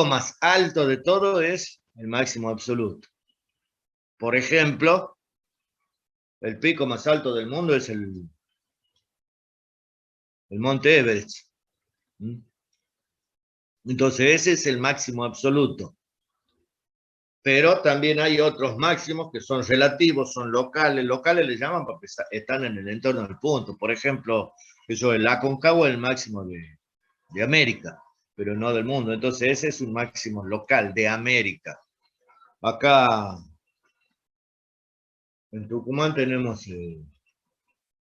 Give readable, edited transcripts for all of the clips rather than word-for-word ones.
más alto de todo es el máximo absoluto. Por ejemplo, el pico más alto del mundo es el Monte Everest. Entonces ese es el máximo absoluto. Pero también hay otros máximos que son relativos, son locales. Locales le llaman porque están en el entorno del punto. Por ejemplo, eso, el Aconcagua es el máximo de América, pero no del mundo. Entonces ese es un máximo local de América. Acá en Tucumán tenemos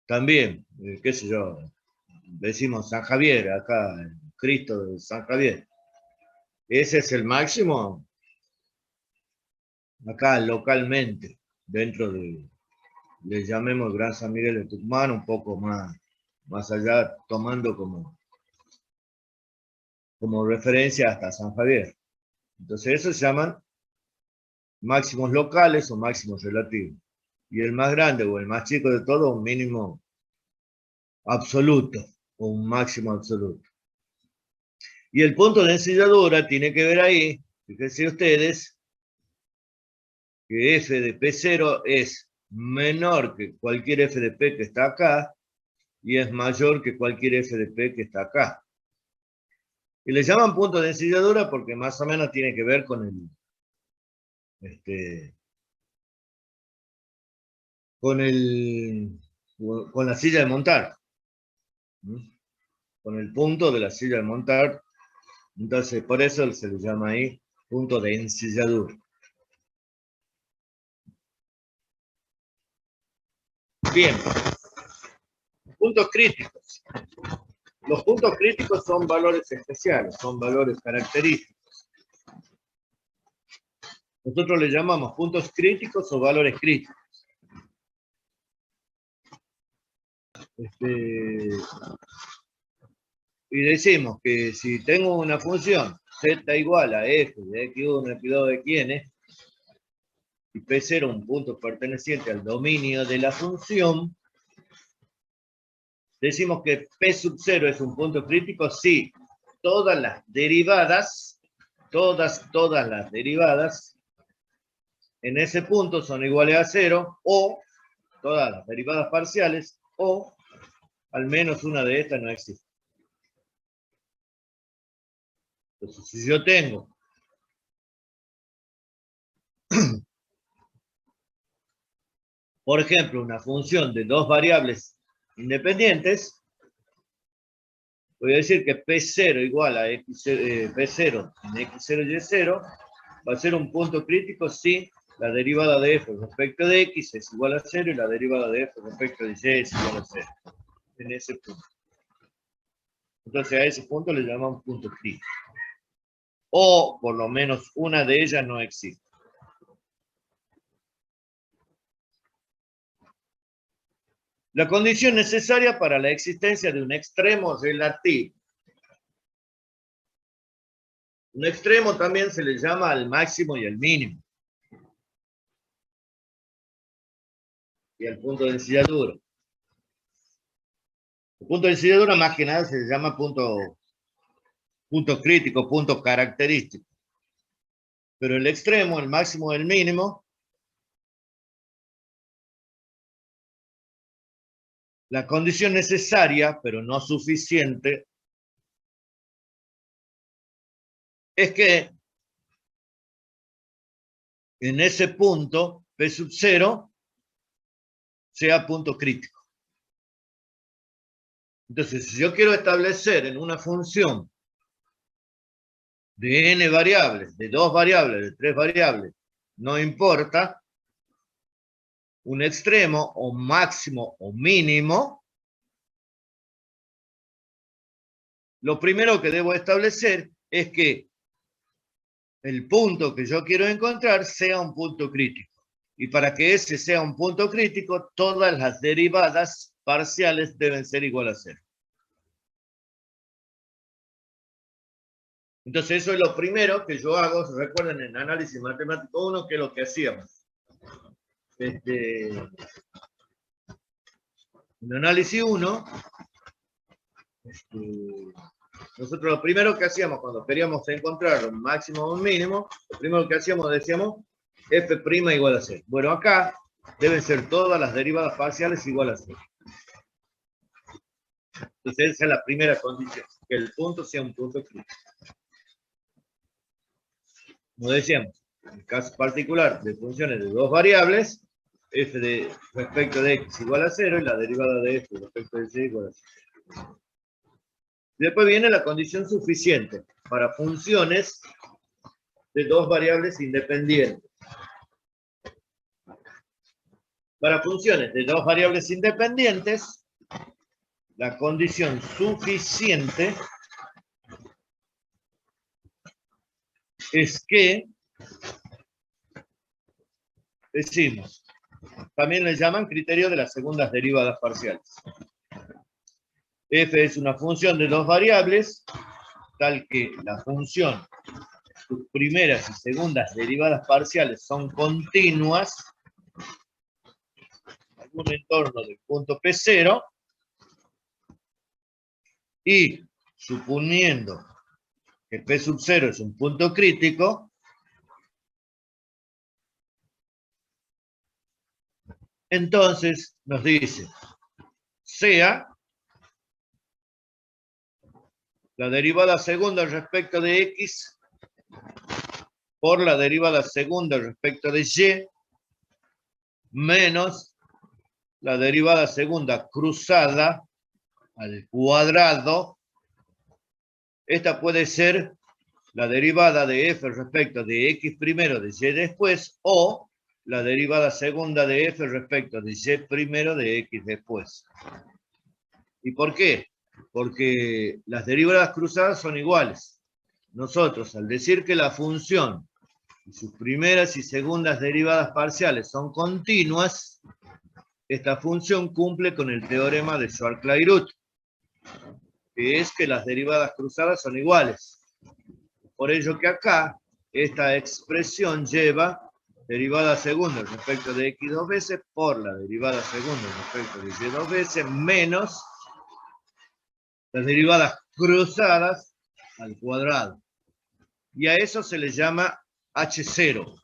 también, qué sé yo, decimos San Javier, acá el Cristo de San Javier. Ese es el máximo acá localmente, dentro de, le llamemos Gran San Miguel de Tucumán, un poco más allá, tomando como referencia hasta San Javier. Entonces esos se llaman máximos locales o máximos relativos. Y el más grande o el más chico de todo, un mínimo absoluto o un máximo absoluto. Y el punto de ensilladura tiene que ver ahí, fíjense ustedes, que f de P0 es menor que cualquier f de P que está acá y es mayor que cualquier f de P que está acá. Y le llaman punto de ensilladura porque más o menos tiene que ver con con la silla de montar. Con el punto de la silla de montar. Entonces, por eso se le llama ahí punto de ensilladura. Bien. Puntos críticos. Los puntos críticos son valores especiales, son valores característicos. Nosotros le llamamos puntos críticos o valores críticos. Y decimos que si tengo una función z igual a f de x1, x2, xn, y p0 un punto perteneciente al dominio de la función, decimos que p sub 0 es un punto crítico si todas las derivadas, todas las derivadas en ese punto son iguales a 0, o todas las derivadas parciales, o al menos una de estas no existe. Entonces, si yo tengo por ejemplo, una función de dos variables independientes, voy a decir que P0 igual a P0 en X0 y Y0 va a ser un punto crítico si la derivada de f respecto de x es igual a 0 y la derivada de f respecto de y es igual a 0. En ese punto. Entonces a ese punto le llamamos punto crítico. O por lo menos una de ellas no existe. La condición necesaria para la existencia de un extremo relativo. Un extremo también se le llama al máximo y al mínimo. Y al punto de ensilladura. El punto de ensilladura más que nada se le llama punto crítico, punto característico. Pero el extremo, el máximo y el mínimo, la condición necesaria, pero no suficiente, es que en ese punto, P sub 0, sea punto crítico. Entonces, si yo quiero establecer en una función de n variables, de 2 variables, de 3 variables, no importa, un extremo o máximo o mínimo, lo primero que debo establecer es que el punto que yo quiero encontrar sea un punto crítico. Y para que ese sea un punto crítico, todas las derivadas parciales deben ser igual a 0. Entonces eso es lo primero que yo hago. Recuerden en análisis matemático 1 que es lo que hacíamos. En análisis 1, Nosotros lo primero que hacíamos cuando queríamos encontrar un máximo o un mínimo, lo primero que hacíamos decíamos f' igual a 0. Bueno, acá deben ser todas las derivadas parciales igual a 0. Entonces esa es la primera condición, que el punto sea un punto crítico. Como decíamos, en el caso particular de funciones de dos variables, f de respecto de x igual a 0 y la derivada de f respecto de y igual a 0. Después viene la condición suficiente para funciones de dos variables independientes. Para funciones de dos variables independientes, la condición suficiente es que, decimos, también le llaman criterio de las segundas derivadas parciales. F es una función de dos variables, tal que la función, sus primeras y segundas derivadas parciales son continuas, en algún entorno del punto P0, y suponiendo que P sub 0 es un punto crítico, entonces nos dice, sea la derivada segunda respecto de x por la derivada segunda respecto de y menos la derivada segunda cruzada al cuadrado. Esta puede ser la derivada de f respecto de x primero de y después, o la derivada segunda de f respecto de y primero de x después. ¿Y por qué? Porque las derivadas cruzadas son iguales. Nosotros, al decir que la función y sus primeras y segundas derivadas parciales son continuas, esta función cumple con el teorema de Schwarzschild, que es que las derivadas cruzadas son iguales. Por ello que acá, esta expresión lleva derivada segunda respecto de x dos veces por la derivada segunda respecto de y dos veces menos las derivadas cruzadas al cuadrado. Y a eso se le llama H0.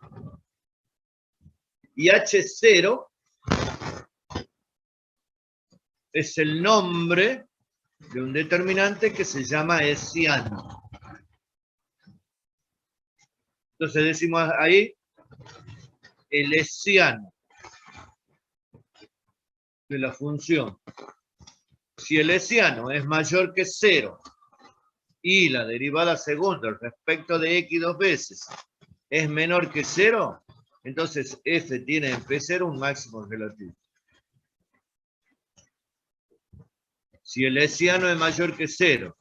Y H0 es el nombre de un determinante que se llama hessiano. Entonces decimos ahí el hessiano de la función. Si el hessiano es mayor que 0 y la derivada segunda respecto de x dos veces es menor que 0, entonces f tiene en P0 un máximo relativo. Si el hessiano es mayor que 0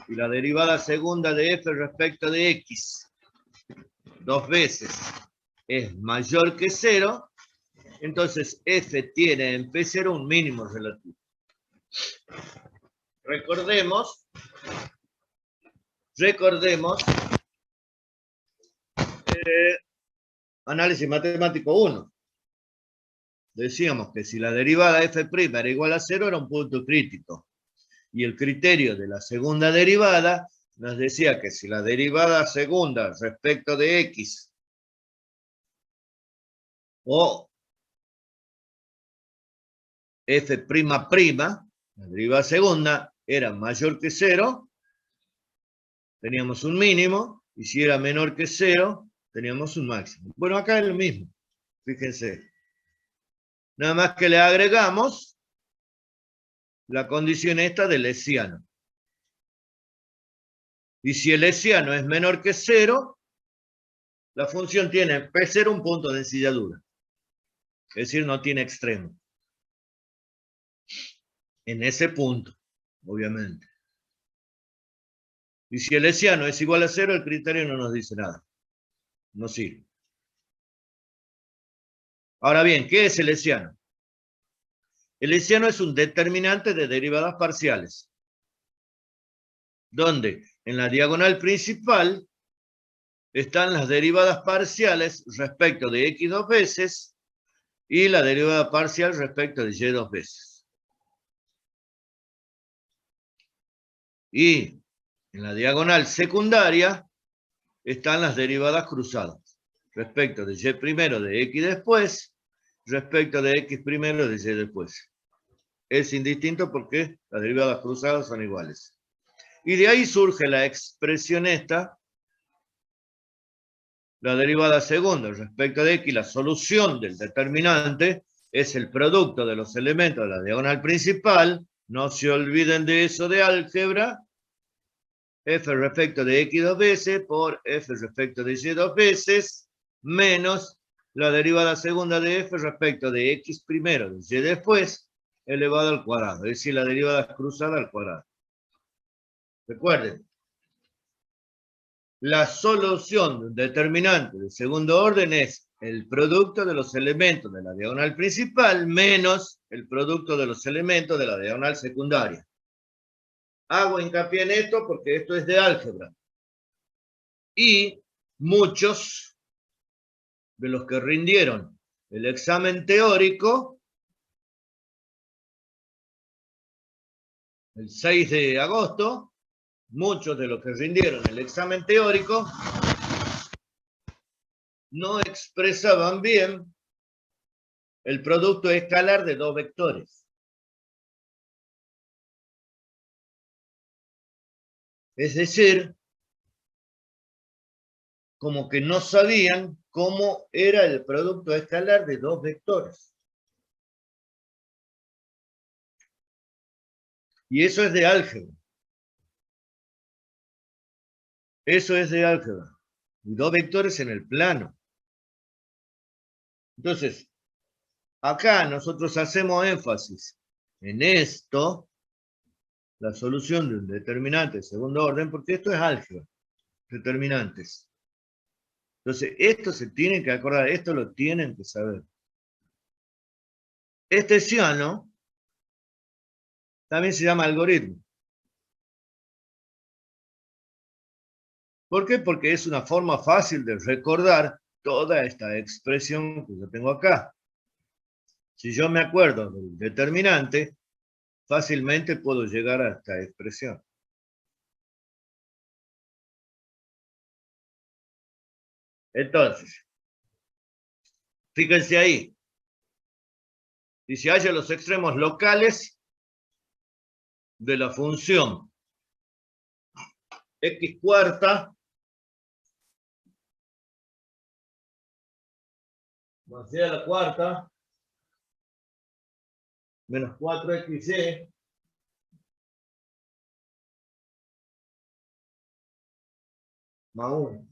y la derivada segunda de f respecto de x dos veces es mayor que 0, entonces f tiene en P0 un mínimo relativo. Recordemos análisis matemático 1. Decíamos que si la derivada f' era igual a 0 era un punto crítico. Y el criterio de la segunda derivada nos decía que si la derivada segunda respecto de x o f'', la derivada segunda, era mayor que 0, teníamos un mínimo, y si era menor que 0, teníamos un máximo. Bueno, acá es lo mismo, fíjense. Nada más que le agregamos la condición esta del hessiano. Y si el hessiano es menor que 0, la función tiene P0 un punto de ensilladura. Es decir, no tiene extremo. En ese punto, obviamente. Y si el hessiano es igual a 0, el criterio no nos dice nada. No sirve. Ahora bien, ¿qué es el hessiano? El hessiano es un determinante de derivadas parciales, donde en la diagonal principal están las derivadas parciales respecto de x dos veces y la derivada parcial respecto de y dos veces. Y En la diagonal secundaria están las derivadas cruzadas. Respecto de y primero de x después, respecto de x primero de y después. Es indistinto porque las derivadas cruzadas son iguales. Y de ahí surge la expresión esta, la derivada segunda respecto de x, la solución del determinante es el producto de los elementos de la diagonal principal. No se olviden de eso de álgebra. F respecto de x dos veces por F respecto de y dos veces menos la derivada segunda de F respecto de x primero de y después elevado al cuadrado, es decir, la derivada cruzada al cuadrado. Recuerden, la solución de un determinante de segundo orden es el producto de los elementos de la diagonal principal menos el producto de los elementos de la diagonal secundaria. Hago hincapié en esto porque esto es de álgebra. Y muchos de los que rindieron el examen teórico el 6 de agosto, muchos de los que rindieron el examen teórico no expresaban bien el producto escalar de dos vectores. Es decir, como que no sabían cómo era el producto escalar de dos vectores. Y eso es de álgebra. Eso es de álgebra. Y dos vectores en el plano. Entonces, acá nosotros hacemos énfasis en esto, la solución de un determinante de segundo orden, porque esto es álgebra, determinantes. Entonces, esto se tienen que acordar, esto lo tienen que saber. Este ciano también se llama algoritmo. ¿Por qué? Porque es una forma fácil de recordar toda esta expresión que yo tengo acá. Si yo me acuerdo del determinante, fácilmente puedo llegar a esta expresión. Entonces, fíjense ahí. Y si haya los extremos locales de la función x cuarta más y a la cuarta menos 4xy más 1.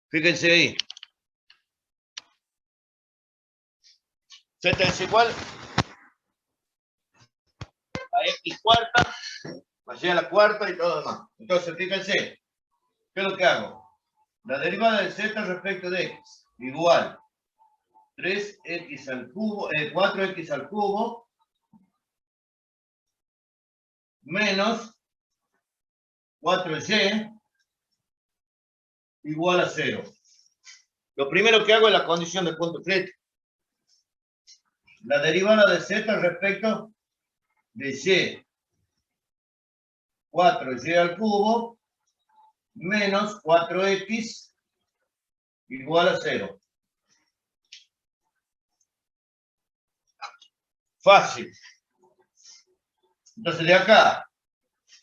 Fíjense ahí. Z es igual a x cuarta más y a la cuarta y todo lo demás. Entonces, fíjense, ¿qué es lo que hago? La derivada de z respecto de x igual 3x al cubo, 4x al cubo menos 4y igual a 0. Lo primero que hago es la condición de punto crítico. La derivada de z respecto de y. 4y al cubo menos 4x igual a 0. Fácil. Entonces de acá,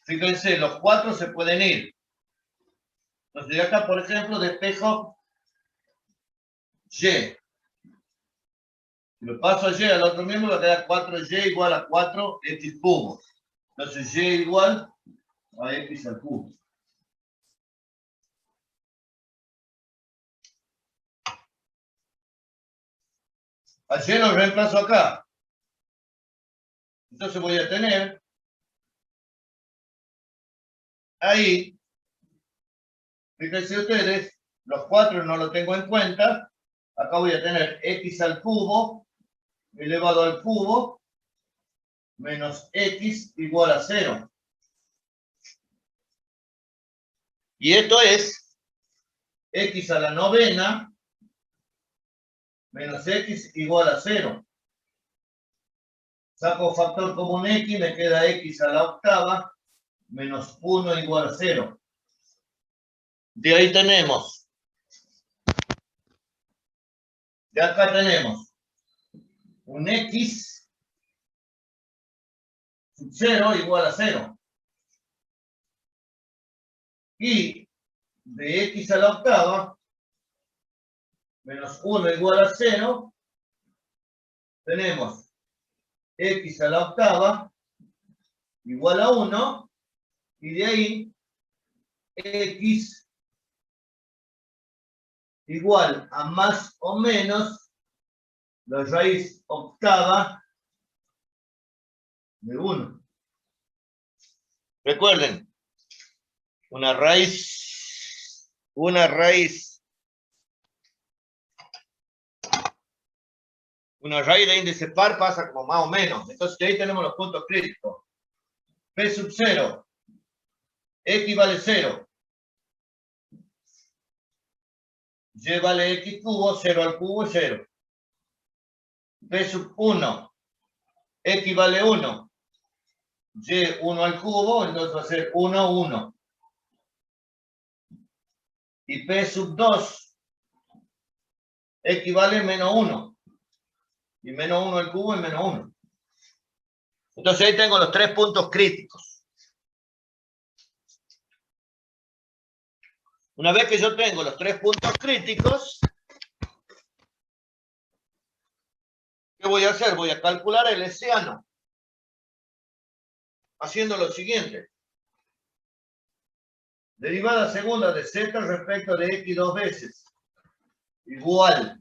fíjense, los 4 se pueden ir. Entonces de acá, por ejemplo, despejo y. Si lo paso a y al otro miembro, va a quedar 4y igual a 4x cubo. Entonces y igual a x al cubo. A y lo reemplazo acá. Entonces voy a tener ahí, fíjense ustedes, los 4 no lo tengo en cuenta. Acá voy a tener x al cubo elevado al cubo menos x igual a 0. Y esto es x a la novena menos x igual a 0. Saco factor común x, me queda x a la octava, menos 1 igual a 0. De ahí tenemos. De acá tenemos un x sub 0 igual a 0. Y de x a la octava, menos 1 igual a 0, tenemos x a la octava igual a 1, y de ahí x igual a más o menos la raíz octava de 1. Recuerden, una raíz de índice par pasa como más o menos. Entonces de ahí tenemos los puntos críticos. P sub 0, x vale 0. Y vale x cubo, 0 al cubo es 0. P sub 1, x vale 1. Y 1 al cubo, entonces va a ser 1, 1. Y P sub 2, x vale menos 1. Y menos 1 al cubo es menos 1. Entonces ahí tengo los 3 puntos críticos. Una vez que yo tengo los 3 puntos críticos, ¿qué voy a hacer? Voy a calcular el hessiano. Haciendo lo siguiente. Derivada segunda de z respecto de x dos veces. Igual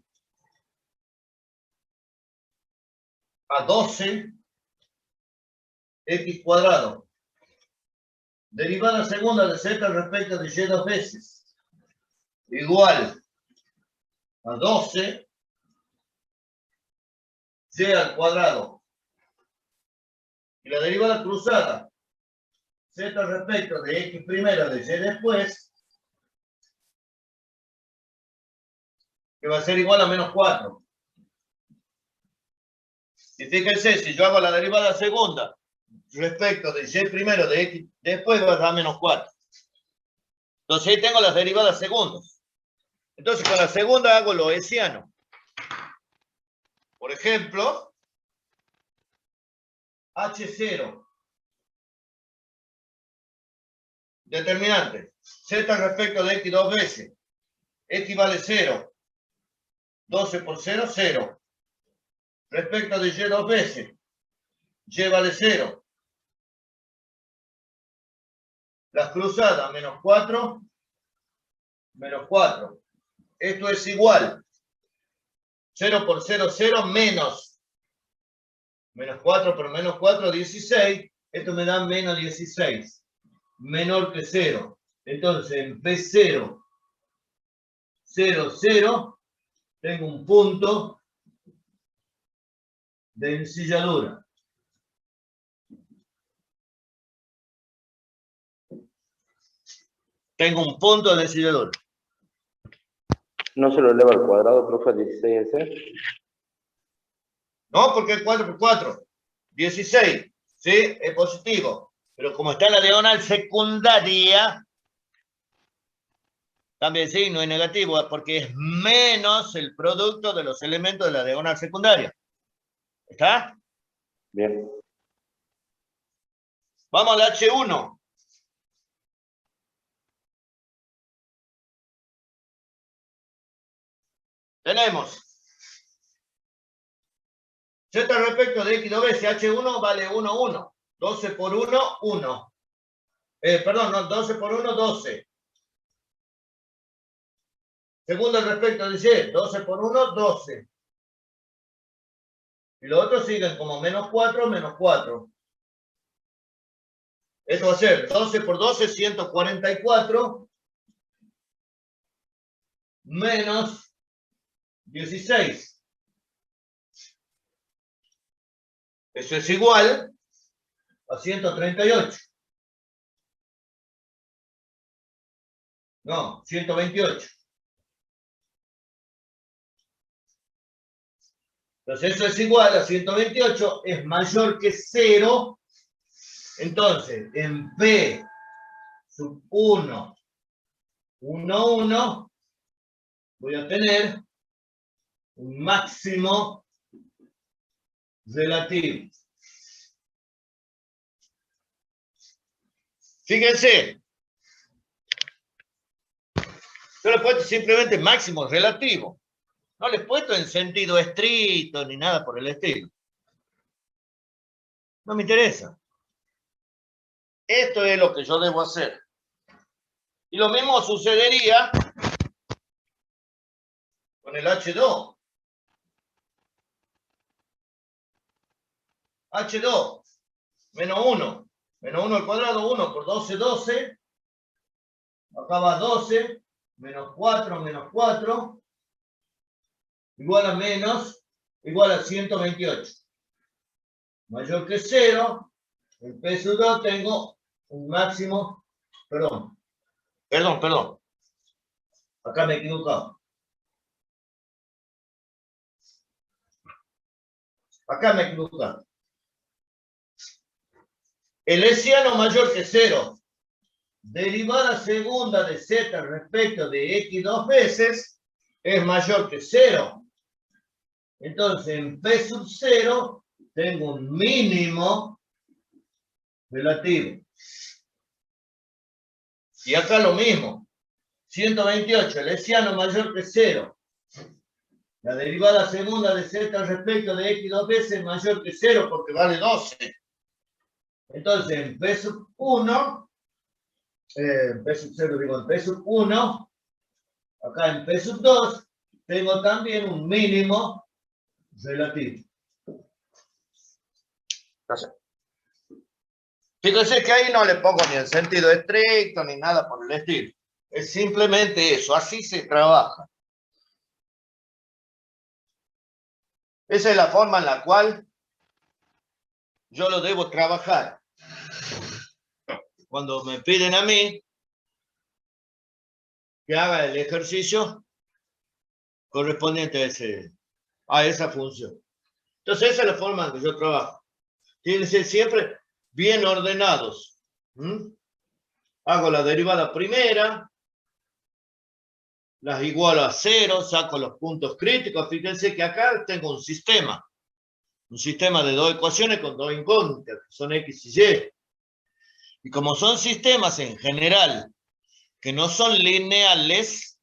a 12 x cuadrado. Derivada segunda de z respecto de y dos veces. Igual a 12 y al cuadrado. Y la derivada cruzada z respecto de x primero de y después, que va a ser igual a menos 4. Y fíjense, si yo hago la derivada segunda respecto de y primero de x después, va a dar menos 4. Entonces ahí tengo las derivadas segundas. Entonces con la segunda hago lo hessiano. Por ejemplo, H0. Determinante. Z respecto de x dos veces. X vale 0. 12 por 0, 0. Respecto de y dos veces. Y vale 0. Las cruzadas, menos 4. Menos 4. Esto es igual. 0 por 0, 0, menos. Menos 4 por menos 4, 16. Esto me da menos 16. Menor que 0. Entonces en P0, 0, 0, tengo un punto de ensilladura. Tengo un punto de ensilladura. ¿No se lo eleva al cuadrado, profe, al 16 ese? No, porque es 4 por 4. 16. ¿Sí? Es positivo. Pero como está en la diagonal secundaria, también sí, no es negativo, porque es menos el producto de los elementos de la diagonal secundaria. ¿Está? Bien. Vamos al H1. Tenemos Z respecto de x dos veces H1 vale 1, 1. 12 por 1, 1. Perdón, no, 12 por 1, 12. Segundo respecto de y, 12 por 1, 12. Y los otros siguen como menos 4, menos 4. Esto va a ser 12 por 12, 144. Menos 16. Eso es igual a 138. No, 128. Entonces eso es igual a 128, es mayor que 0. Entonces, en P sub 1, 1, 1, voy a tener un máximo relativo. Fíjense, yo le he puesto simplemente máximo relativo. No le he puesto en sentido estricto ni nada por el estilo. No me interesa. Esto es lo que yo debo hacer. Y lo mismo sucedería con el H2. H2 menos 1. Menos 1 al cuadrado, 1 por 12, 12. Acá va 12. Menos 4. Igual a menos. Igual a 128. Mayor que 0. En P sub 2 tengo un máximo. Perdón. Acá me he equivocado. El hessiano mayor que 0. Derivada segunda de z respecto de x dos veces es mayor que 0. Entonces, en P sub 0 tengo un mínimo relativo. Y acá lo mismo. 128, el hessiano mayor que 0. La derivada segunda de z respecto de x dos veces es mayor que 0 porque vale 12. Entonces, en P sub 1, en P sub 0 digo, en P sub 1, acá en P sub 2, tengo también un mínimo relativo. Gracias. Fíjense que ahí no le pongo ni el sentido estricto ni nada por el estilo. Es simplemente eso, así se trabaja. Esa es la forma en la cual yo lo debo trabajar. Cuando me piden a mí que haga el ejercicio correspondiente a esa función. Entonces esa es la forma en que yo trabajo. Tienen que ser siempre bien ordenados. Hago la derivada primera, las igualo a 0, saco los puntos críticos. Fíjense que acá tengo un sistema de dos ecuaciones con dos incógnitas, que son x y y. Y como son sistemas en general que no son lineales,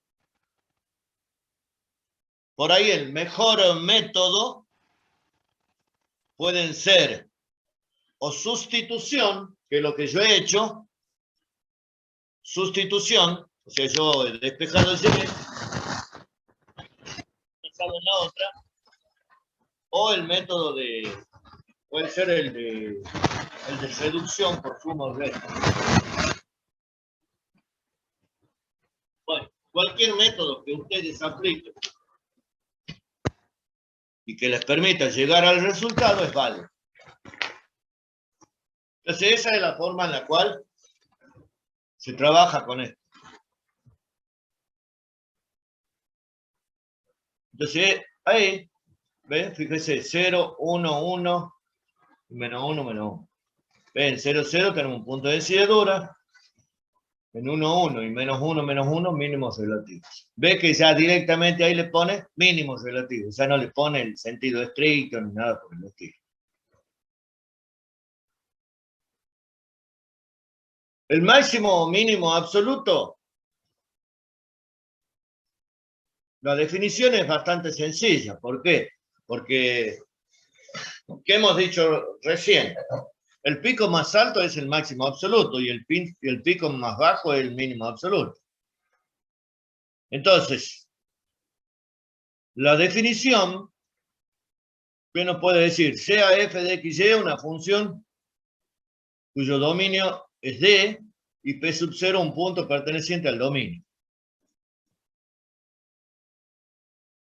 por ahí el mejor método pueden ser o sustitución, que es lo que yo he hecho, sustitución, o sea, yo he despejado el y, despejado en la otra, o el método puede ser el de reducción por suma o resta. Bueno, cualquier método que ustedes apliquen y que les permita llegar al resultado es válido. Entonces esa es la forma en la cual se trabaja con esto. Entonces ahí, ¿ven? Fíjense, 0, 1, 1, menos 1, menos 1. Ven, 0, 0 tenemos un punto de decidedura. En 1, 1 y menos 1, mínimos relativos. Ve que ya directamente ahí le pone mínimos relativos. Ya no le pone el sentido estricto ni nada por el estilo. El máximo o mínimo absoluto. La definición es bastante sencilla. ¿Por qué? Porque, ¿qué hemos dicho recién? El pico más alto es el máximo absoluto y el pico más bajo es el mínimo absoluto. Entonces, la definición que uno puede decir, sea f de x y una función cuyo dominio es D y P sub 0 un punto perteneciente al dominio.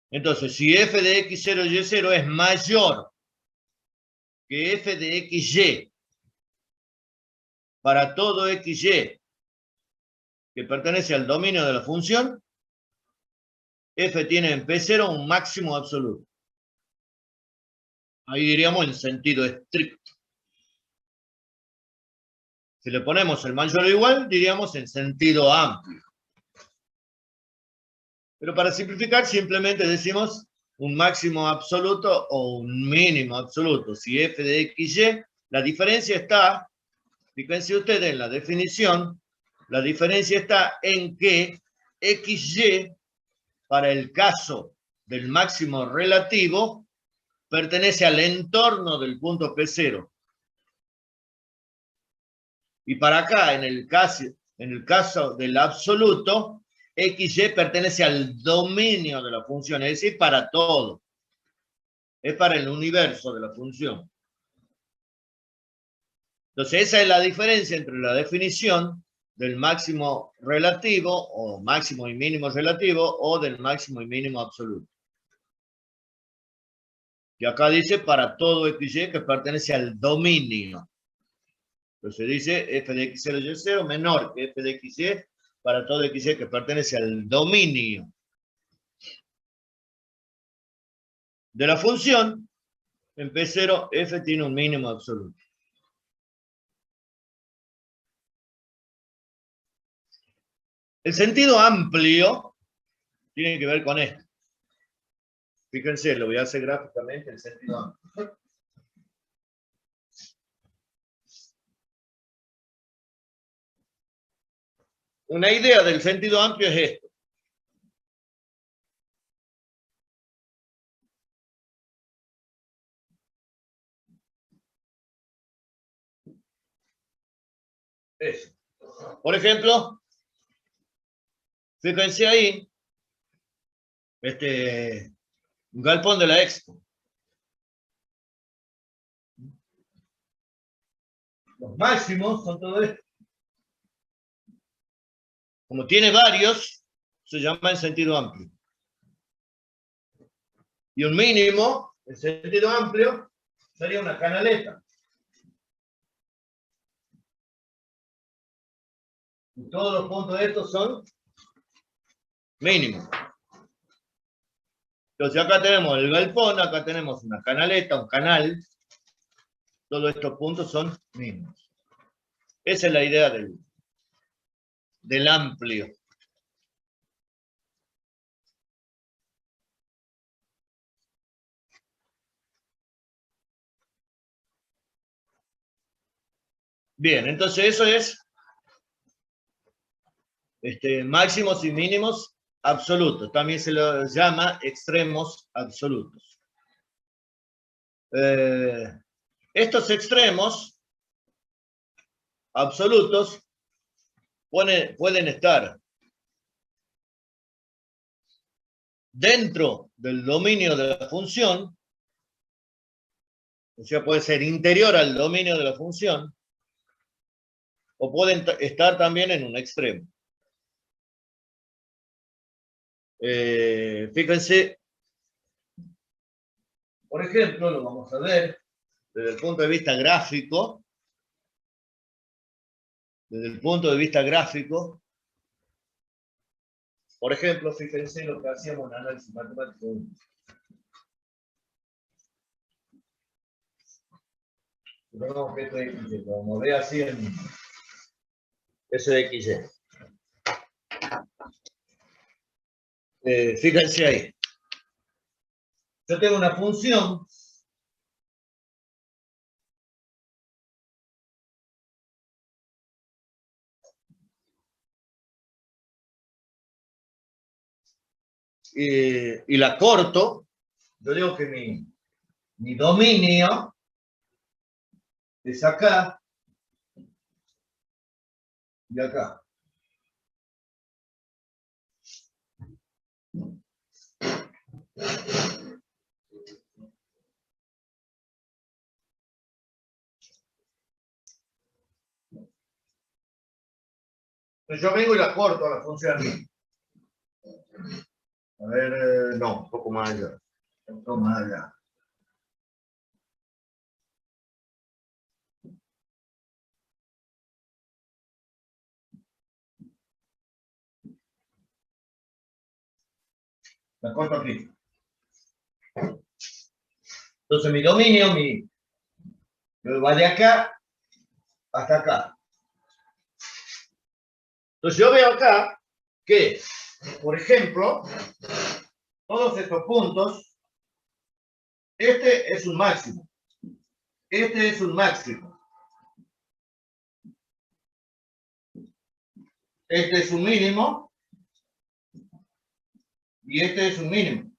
Entonces, si f de x0 y 0 es mayor que f de xy para todo xy que pertenece al dominio de la función, f tiene en P0 un máximo absoluto. Ahí diríamos en sentido estricto. Si le ponemos el mayor o igual, diríamos en sentido amplio. Pero para simplificar, simplemente decimos un máximo absoluto o un mínimo absoluto. Si f de x, y, la diferencia está, fíjense ustedes en la definición, la diferencia está en que x, y, para el caso del máximo relativo, pertenece al entorno del punto P0. Y para acá, en el caso del absoluto, XY pertenece al dominio de la función, es decir, para todo. Es para el universo de la función. Entonces, esa es la diferencia entre la definición del máximo relativo, o máximo y mínimo relativo, o del máximo y mínimo absoluto. Y acá dice para todo XY que pertenece al dominio. Entonces dice f de x0 y 0 menor que f de xy para todo xy que pertenece al dominio de la función. En P0 f tiene un mínimo absoluto. El sentido amplio tiene que ver con esto. Fíjense, lo voy a hacer gráficamente, el sentido amplio. Una idea del sentido amplio es esto. Eso. Por ejemplo, fíjense ahí, un galpón de la Expo. Los máximos son todo esto. Como tiene varios, se llama en sentido amplio. Y un mínimo, en sentido amplio, sería una canaleta. Y todos los puntos de estos son mínimos. Entonces acá tenemos el galpón, acá tenemos una canaleta, un canal. Todos estos puntos son mínimos. Esa es la idea del amplio. Bien, entonces eso es máximos y mínimos absolutos. También se lo llama extremos absolutos. Estos extremos absolutos pueden estar dentro del dominio de la función, o sea, puede ser interior al dominio de la función, o pueden estar también en un extremo. Fíjense, por ejemplo, lo vamos a ver desde el punto de vista gráfico. Desde el punto de vista gráfico, por ejemplo, fíjense lo que hacíamos en análisis matemático. Supongamos que esto es XY, como ve así en S de XY. Fíjense ahí. Yo tengo una función y la corto. Yo digo que mi dominio es acá y acá. Entonces yo vengo y la corto a la función. A ver, no, un poco más allá. Un poco más allá. La corto aquí. Entonces mi dominio va de acá hasta acá. Entonces yo veo acá que, por ejemplo, todos estos puntos, este es un máximo, este es un máximo, este es un mínimo y este es un mínimo.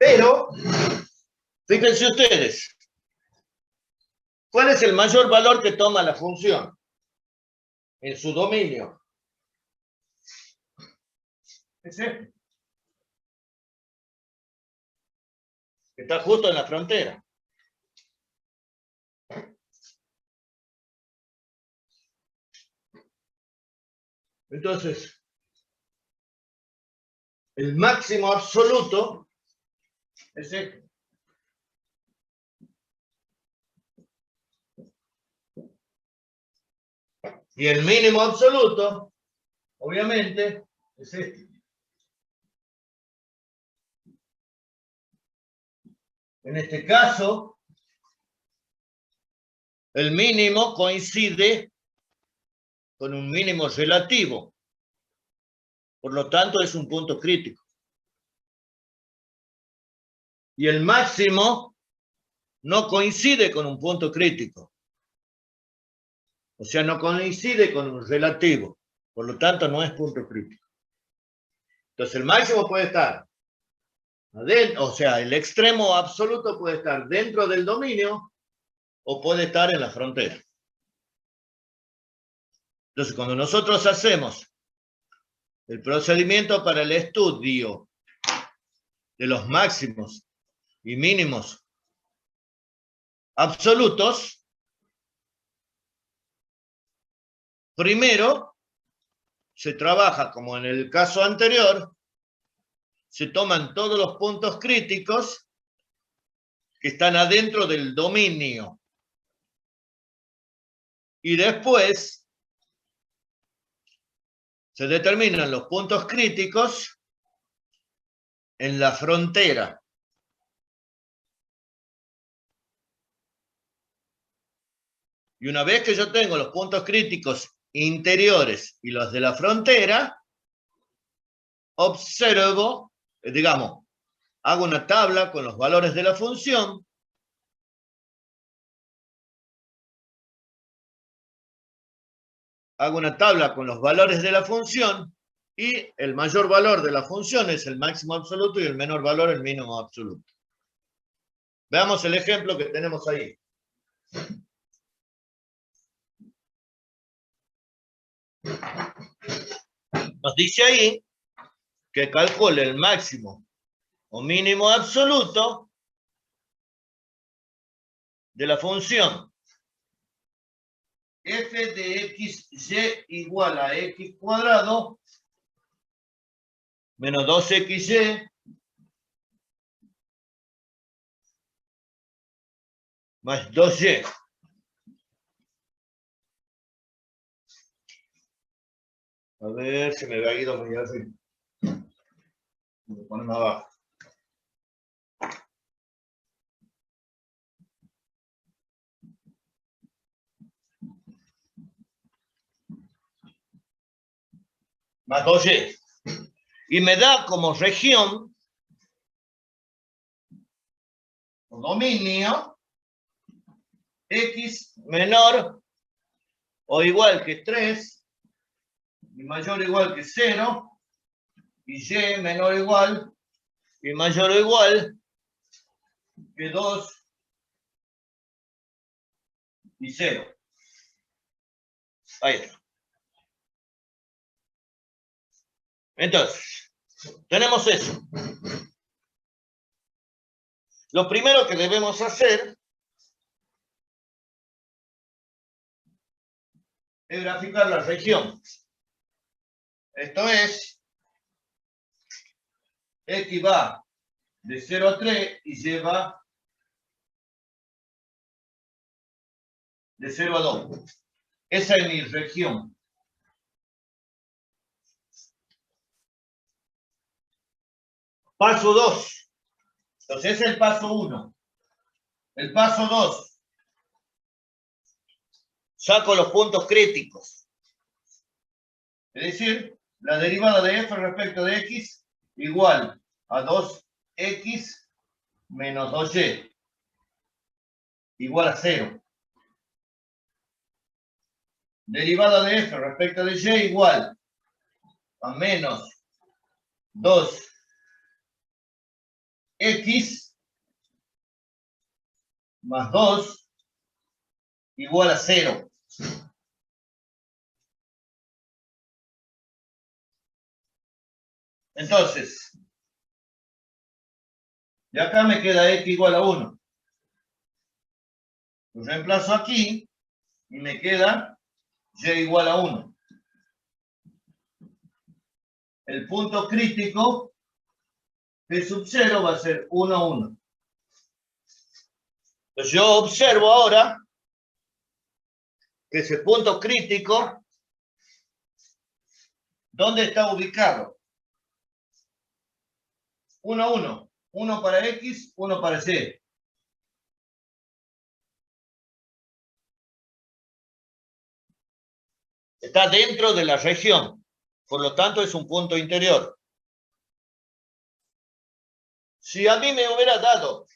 Pero, fíjense ustedes, ¿cuál es el mayor valor que toma la función en su dominio? Es este. Está justo en la frontera. Entonces, el máximo absoluto es este. Y el mínimo absoluto, obviamente, es este. En este caso, el mínimo coincide con un mínimo relativo. Por lo tanto, es un punto crítico. Y el máximo no coincide con un punto crítico. O sea, no coincide con un relativo. Por lo tanto, no es punto crítico. Entonces, el máximo puede estar adentro, o sea, el extremo absoluto puede estar dentro del dominio o puede estar en la frontera. Entonces, cuando nosotros hacemos el procedimiento para el estudio de los máximos y mínimos absolutos, primero se trabaja como en el caso anterior, se toman todos los puntos críticos que están adentro del dominio y después se determinan los puntos críticos en la frontera. Y una vez que yo tengo los puntos críticos interiores y los de la frontera, observo, digamos, hago una tabla con los valores de la función. Hago una tabla con los valores de la función y el mayor valor de la función es el máximo absoluto y el menor valor el mínimo absoluto. Veamos el ejemplo que tenemos ahí. Nos dice ahí que calcule el máximo o mínimo absoluto de la función f de x, y igual a x cuadrado menos 2xy más 2y. A ver si me ha ido muy arriba. Lo ponemos abajo. Más 2y. Y me da como región o dominio x menor o igual que 3 y mayor o igual que 0 y y menor o igual y mayor o igual que 2 y 0. Ahí está. Entonces, tenemos eso. Lo primero que debemos hacer es graficar la región. Esto es, x va de 0 a 3 y y va de 0 a 2. Esa es mi región. Paso 2. Entonces ese es el paso 1. El paso 2. Saco los puntos críticos. Es decir, la derivada de f respecto de x igual a 2x menos 2y igual a 0. Derivada de f respecto de y igual a menos 2x más 2 igual a 0. Entonces, de acá me queda x igual a 1. Lo reemplazo aquí y me queda y igual a 1. El punto crítico p sub 0 va a ser 1, 1. Entonces yo observo ahora que ese punto crítico, ¿dónde está ubicado? 1, 1. 1 para x, 1 para y. Está dentro de la región. Por lo tanto, es un punto interior. Si a mí me hubiera dado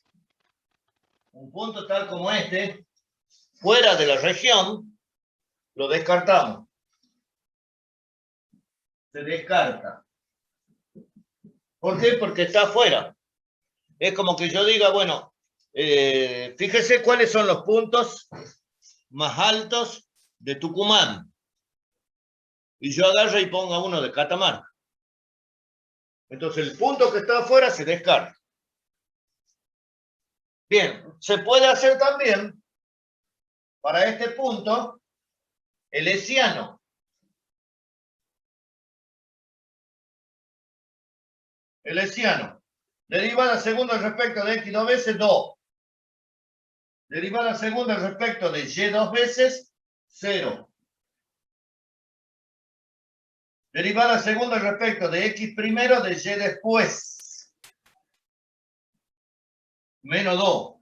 un punto tal como este, fuera de la región, lo descartamos. Se descarta. ¿Por qué? Porque está afuera. Es como que yo diga, bueno, fíjese cuáles son los puntos más altos de Tucumán. Y yo agarro y ponga uno de Catamarca. Entonces el punto que está afuera se descarta. Bien, se puede hacer también para este punto el hessiano. El hessiano. Derivada segunda respecto de x 2 veces 2. Derivada segunda respecto de y 2 veces 0. Derivada segunda respecto de x primero de y después. Menos 2.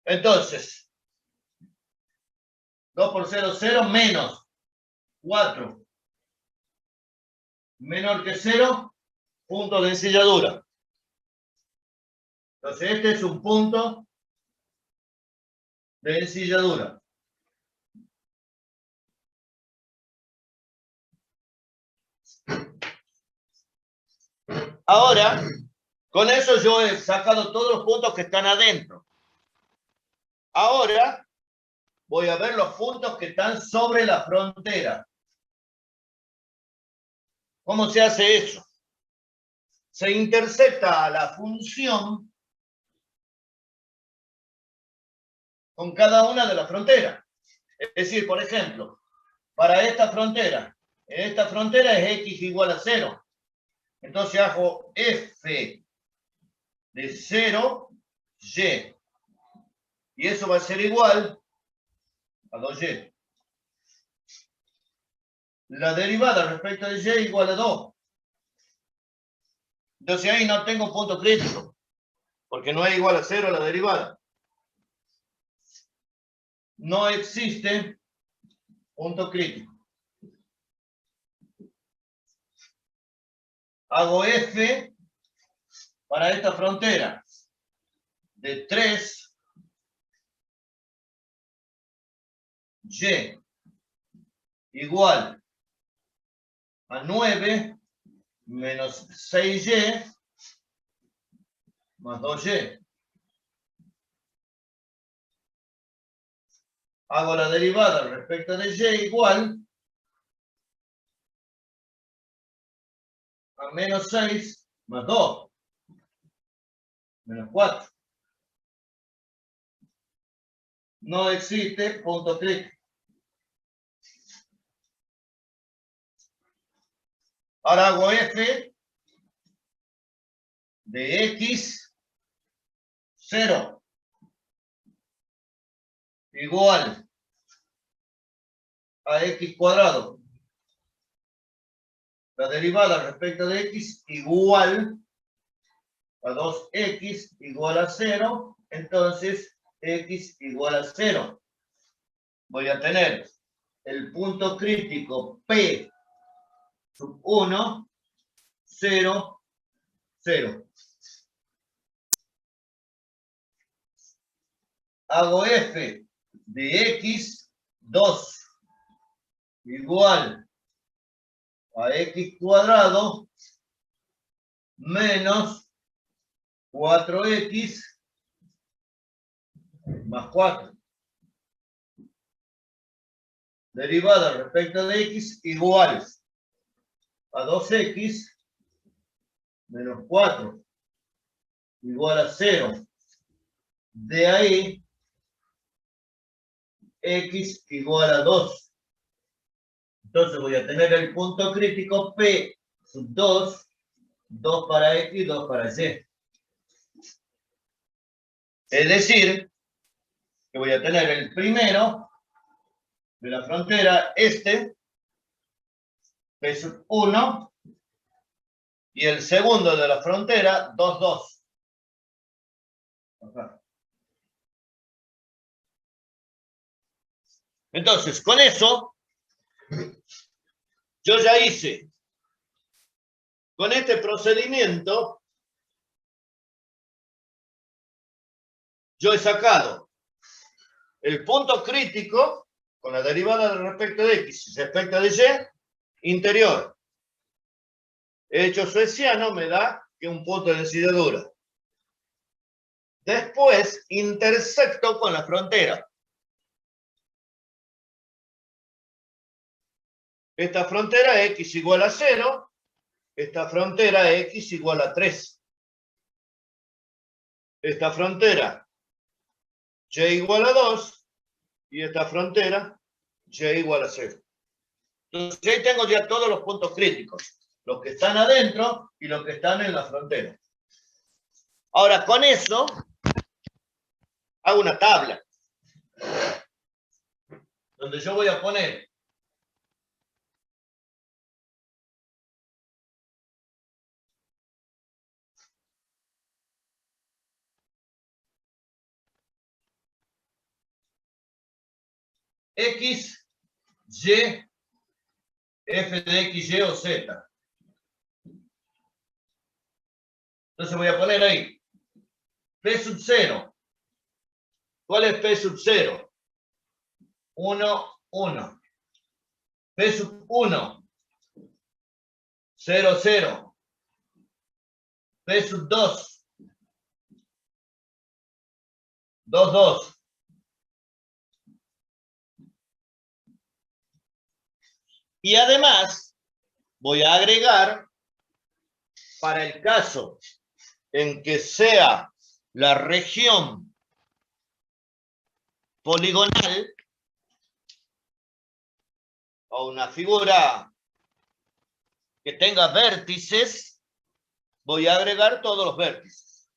Entonces, 2 por 0, 0 menos 4. Menor que 0, punto de ensilladura. Entonces, este es un punto de ensilladura. Ahora, con eso yo he sacado todos los puntos que están adentro. Ahora, voy a ver los puntos que están sobre la frontera. ¿Cómo se hace eso? Se intercepta a la función con cada una de las fronteras. Es decir, por ejemplo, para esta frontera es x igual a 0. Entonces hago f de 0, y. Y eso va a ser igual a 2y. La derivada respecto de y igual a 2. Entonces ahí no tengo punto crítico, porque no es igual a 0 la derivada. No existe punto crítico. Hago f para esta frontera de 3y igual a 9 menos 6y más 2y. Hago la derivada respecto de y igual a menos 6 más 2, menos 4. No existe punto crítico. Ahora hago f de x 0 igual a x cuadrado la derivada respecto de x igual a 2x igual a 0, entonces x igual a 0. Voy a tener el punto crítico P sub 1, 0, 0. Hago f de x, 2 igual a x cuadrado menos 4x más 4. Derivada respecto de x igual a 2x menos 4 igual a 0. De ahí, x igual a 2. Entonces voy a tener el punto crítico P sub 2, 2 para x, 2 para y. Es decir, que voy a tener el primero de la frontera, P sub 1, y el segundo de la frontera, 2, 2. Acá. Entonces, con eso, yo ya hice, con este procedimiento, yo he sacado el punto crítico con la derivada respecto de x respecto de y interior. Hecho sueciano me da que un punto de decididura. Después intersecto con la frontera. Esta frontera x igual a 0, esta frontera x igual a 3. Esta frontera y igual a 2 y esta frontera y igual a 0. Entonces ahí tengo ya todos los puntos críticos, los que están adentro y los que están en la frontera. Ahora con eso hago una tabla donde yo voy a poner x, y, f de x, y o z. Entonces voy a poner ahí P sub 0. ¿Cuál es P sub 0? 1, 1. P sub 1. 0, 0. P sub 2. 2, 2. Y además voy a agregar, para el caso en que sea la región poligonal o una figura que tenga vértices, voy a agregar todos los vértices.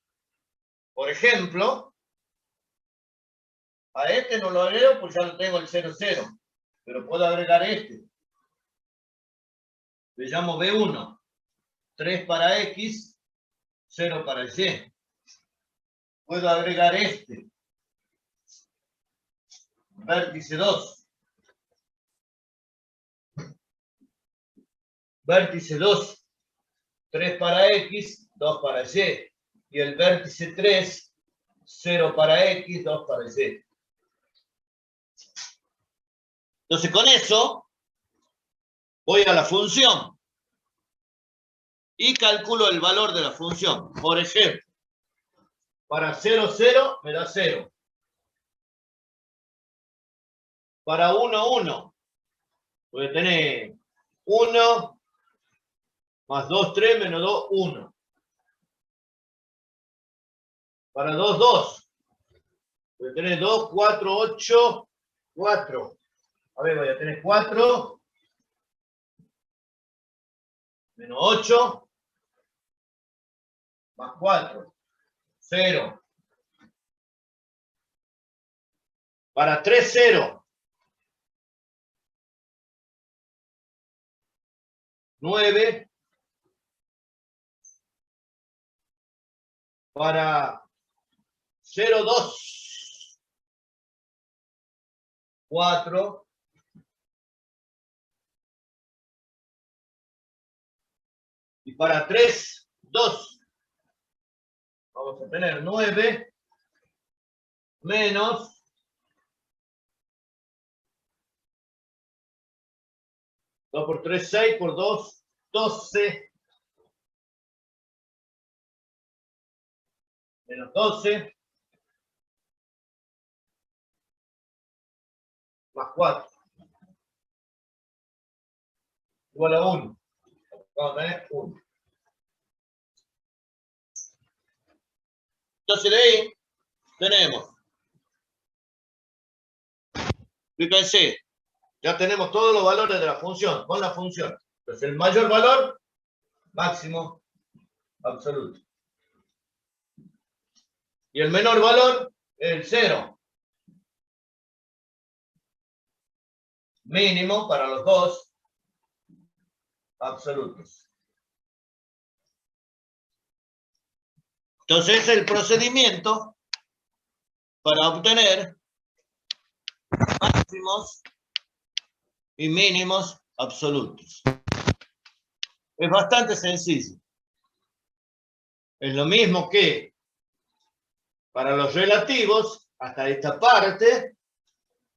Por ejemplo, a este no lo agrego porque ya lo tengo el 0, 0, pero puedo agregar este. Le llamo B1, 3 para X, 0 para Y. Puedo agregar este, vértice 2. Vértice 2, 3 para X, 2 para Y. Y el vértice 3, 0 para X, 2 para Y. Entonces con eso voy a la función y calculo el valor de la función. Por ejemplo, para 0, 0 me da 0. Para 1, 1. Voy a tener 1 más 2, 3 menos 2, 1. Para 2, 2. Voy a tener 2, 4, 8, 4. A ver, voy a tener 4 menos 8 más 4. 0. Para 3, 0. 9 para 0, 2, 4, y para 3, 2, vamos a tener 9 menos 2 por 3, 6 por 2, 12, menos 12, más 4, igual a 1. Vamos a tener 1. Entonces de ahí tenemos, fíjense, ya tenemos todos los valores de la función, con la función. Entonces el mayor valor, máximo absoluto. Y el menor valor, el 0. Mínimo para los dos absolutos. Entonces el procedimiento para obtener máximos y mínimos absolutos. Es bastante sencillo. Es lo mismo que para los relativos, hasta esta parte,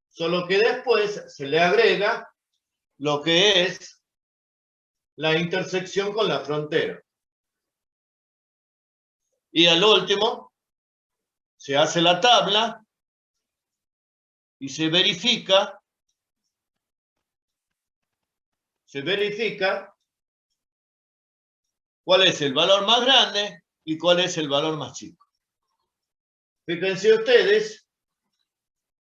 solo que después se le agrega lo que es la intersección con la frontera. Y al último, se hace la tabla y se verifica cuál es el valor más grande y cuál es el valor más chico. Fíjense ustedes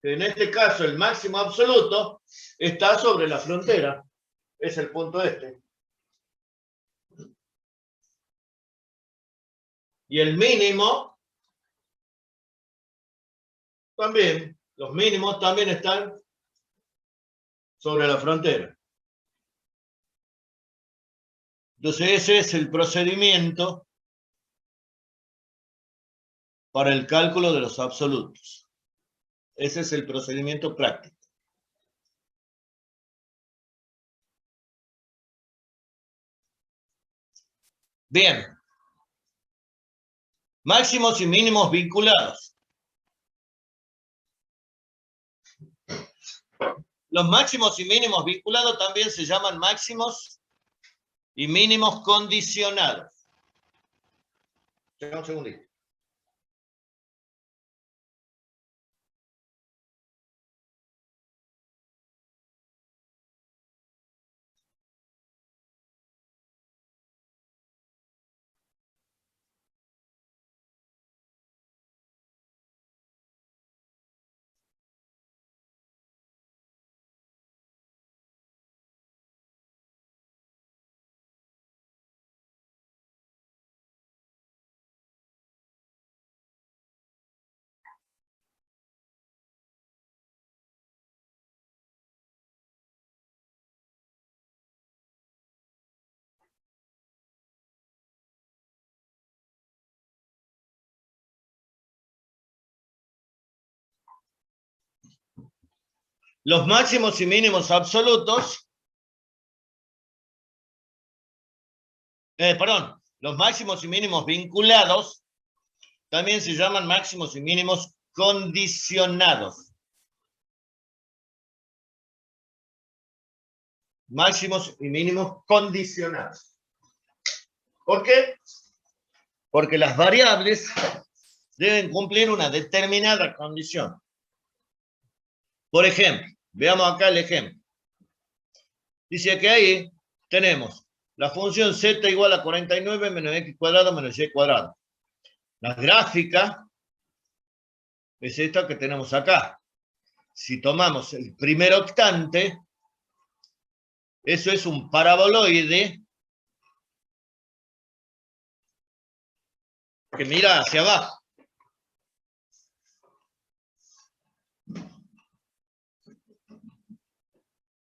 que en este caso el máximo absoluto está sobre la frontera. Es el punto este. Y el mínimo también, los mínimos también están sobre la frontera. Entonces ese es el procedimiento para el cálculo de los absolutos. Ese es el procedimiento práctico. Bien. Máximos y mínimos vinculados. Los máximos y mínimos vinculados también se llaman máximos y mínimos condicionados. Un segundito. Los máximos y mínimos absolutos, los máximos y mínimos vinculados también se llaman máximos y mínimos condicionados. Máximos y mínimos condicionados. ¿Por qué? Porque las variables deben cumplir una determinada condición. Por ejemplo, veamos acá el ejemplo. Dice que ahí tenemos la función z igual a 49 menos x cuadrado menos y cuadrado. La gráfica es esta que tenemos acá. Si tomamos el primer octante, eso es un paraboloide que mira hacia abajo.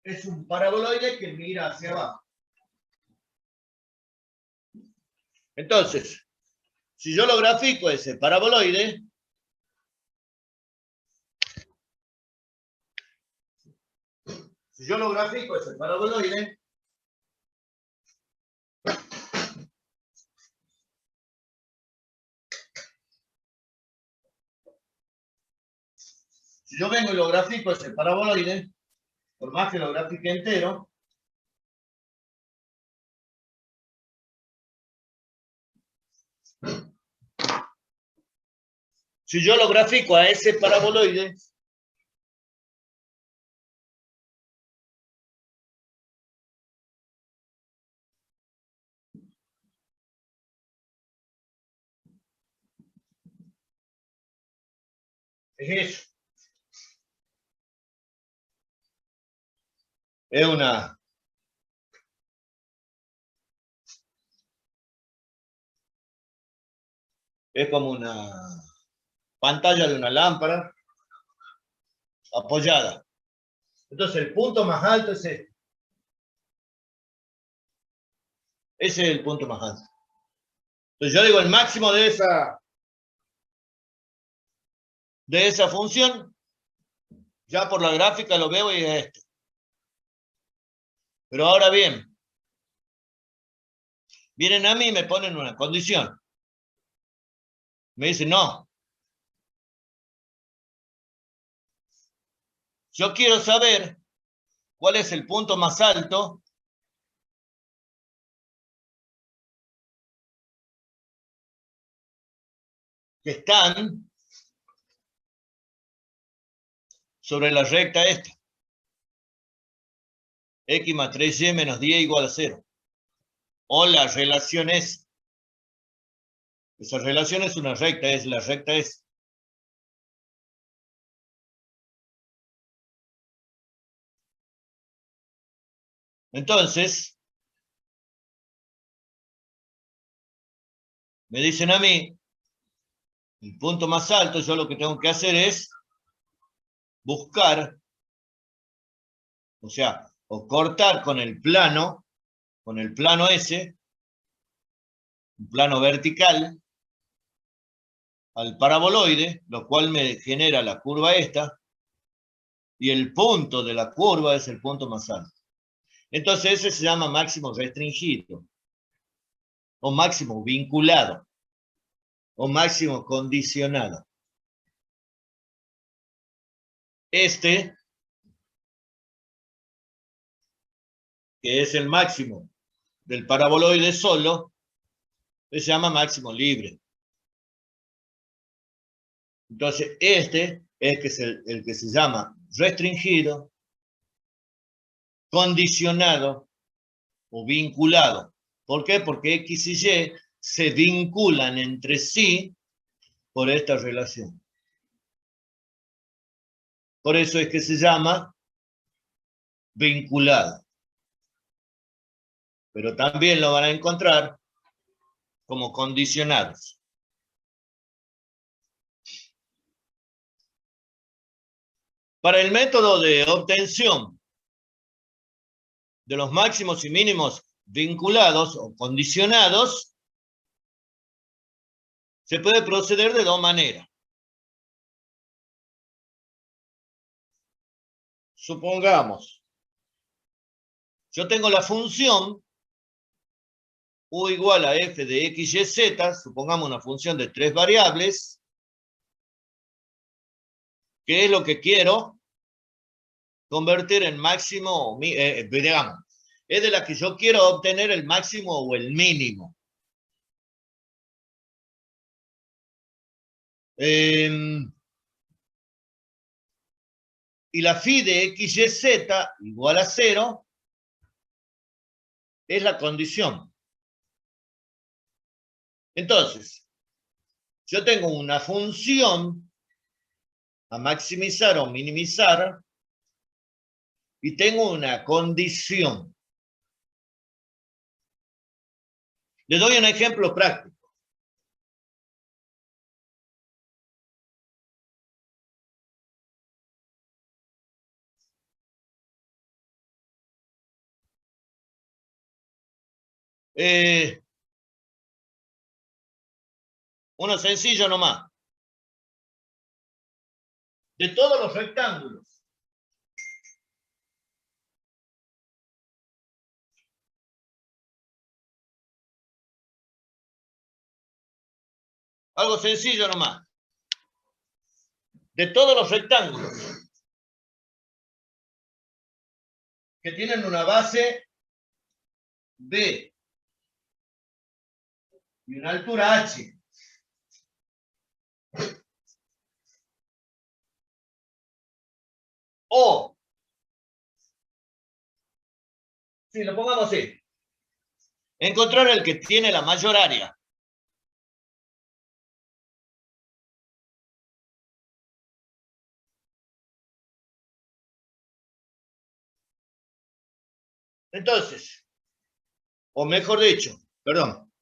Es un paraboloide que mira hacia abajo. Entonces, si yo lo grafico ese paraboloide, si yo vengo y lo grafico ese paraboloide, por más que lo grafique entero, si yo lo grafico a ese paraboloide, es eso. Es como una pantalla de una lámpara apoyada. Entonces el punto más alto es este. Ese es el punto más alto. Entonces yo digo el máximo de esa función, ya por la gráfica lo veo y es este. Pero ahora bien, vienen a mí y me ponen una condición. Me dicen, no. Yo quiero saber cuál es el punto más alto que están sobre la recta esta. X más 3y menos 10 igual a 0. O la relación es. Esa relación es una recta, es la recta es. Entonces, me dicen a mí, el punto más alto, yo lo que tengo que hacer es buscar, o sea, o cortar con el plano S, un plano vertical, al paraboloide, lo cual me genera la curva esta, y el punto de la curva es el punto más alto. Entonces ese se llama máximo restringido, o máximo vinculado, o máximo condicionado. Este, que es el máximo del paraboloide solo, se llama máximo libre. Entonces este es el que se llama restringido, condicionado o vinculado. ¿Por qué? Porque X y Y se vinculan entre sí por esta relación. Por eso es que se llama vinculado. Pero también lo van a encontrar como condicionados. Para el método de obtención de los máximos y mínimos vinculados o condicionados, se puede proceder de dos maneras. Supongamos, yo tengo la función u igual a f de x, y, z, supongamos una función de 3 variables, que es lo que quiero convertir en máximo, digamos, es de la que yo quiero obtener el máximo o el mínimo. Y la phi de x, y, z igual a 0 es la condición. Entonces, yo tengo una función a maximizar o minimizar y tengo una condición. Le doy un ejemplo práctico. Uno sencillo nomás. De todos los rectángulos. Algo sencillo nomás. De todos los rectángulos que tienen una base B y una altura H. O, si lo pongamos así, encontrar el que tiene la mayor área. Entonces, o mejor dicho, perdón,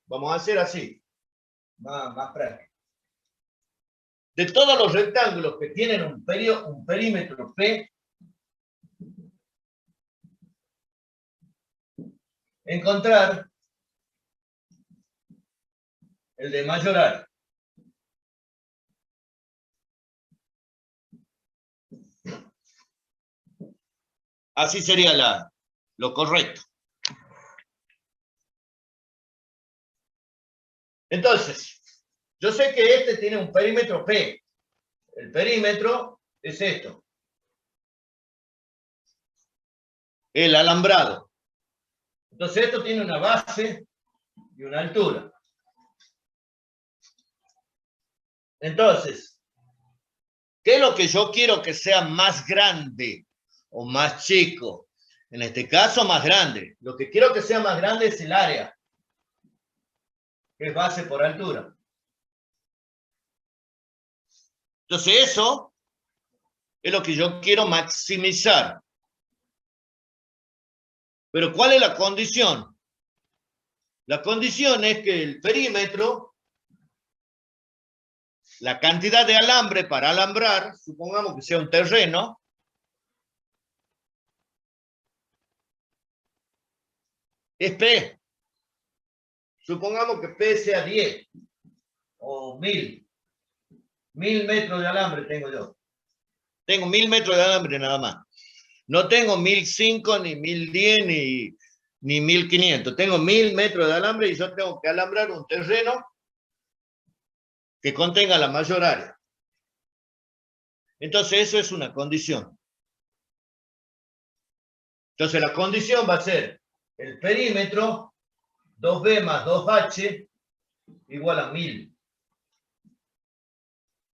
vamos a hacer así, más práctico. De todos los rectángulos que tienen un perímetro P, encontrar el de mayor área. Así sería lo correcto. Entonces, yo sé que este tiene un perímetro P. El perímetro es esto. El alambrado. Entonces esto tiene una base y una altura. Entonces, ¿qué es lo que yo quiero que sea más grande o más chico? En este caso, más grande. Lo que quiero que sea más grande es el área, que es base por altura. Entonces eso es lo que yo quiero maximizar. Pero ¿cuál es la condición? La condición es que el perímetro, la cantidad de alambre para alambrar, supongamos que sea un terreno, es P. Supongamos que P sea 10 o 1000. 1000 metros de alambre tengo yo. Tengo 1000 metros de alambre nada más. No tengo 1005, ni 1010, ni 1500. Tengo 1000 metros de alambre y yo tengo que alambrar un terreno que contenga la mayor área. Entonces eso es una condición. Entonces la condición va a ser el perímetro 2B más 2H igual a 1000.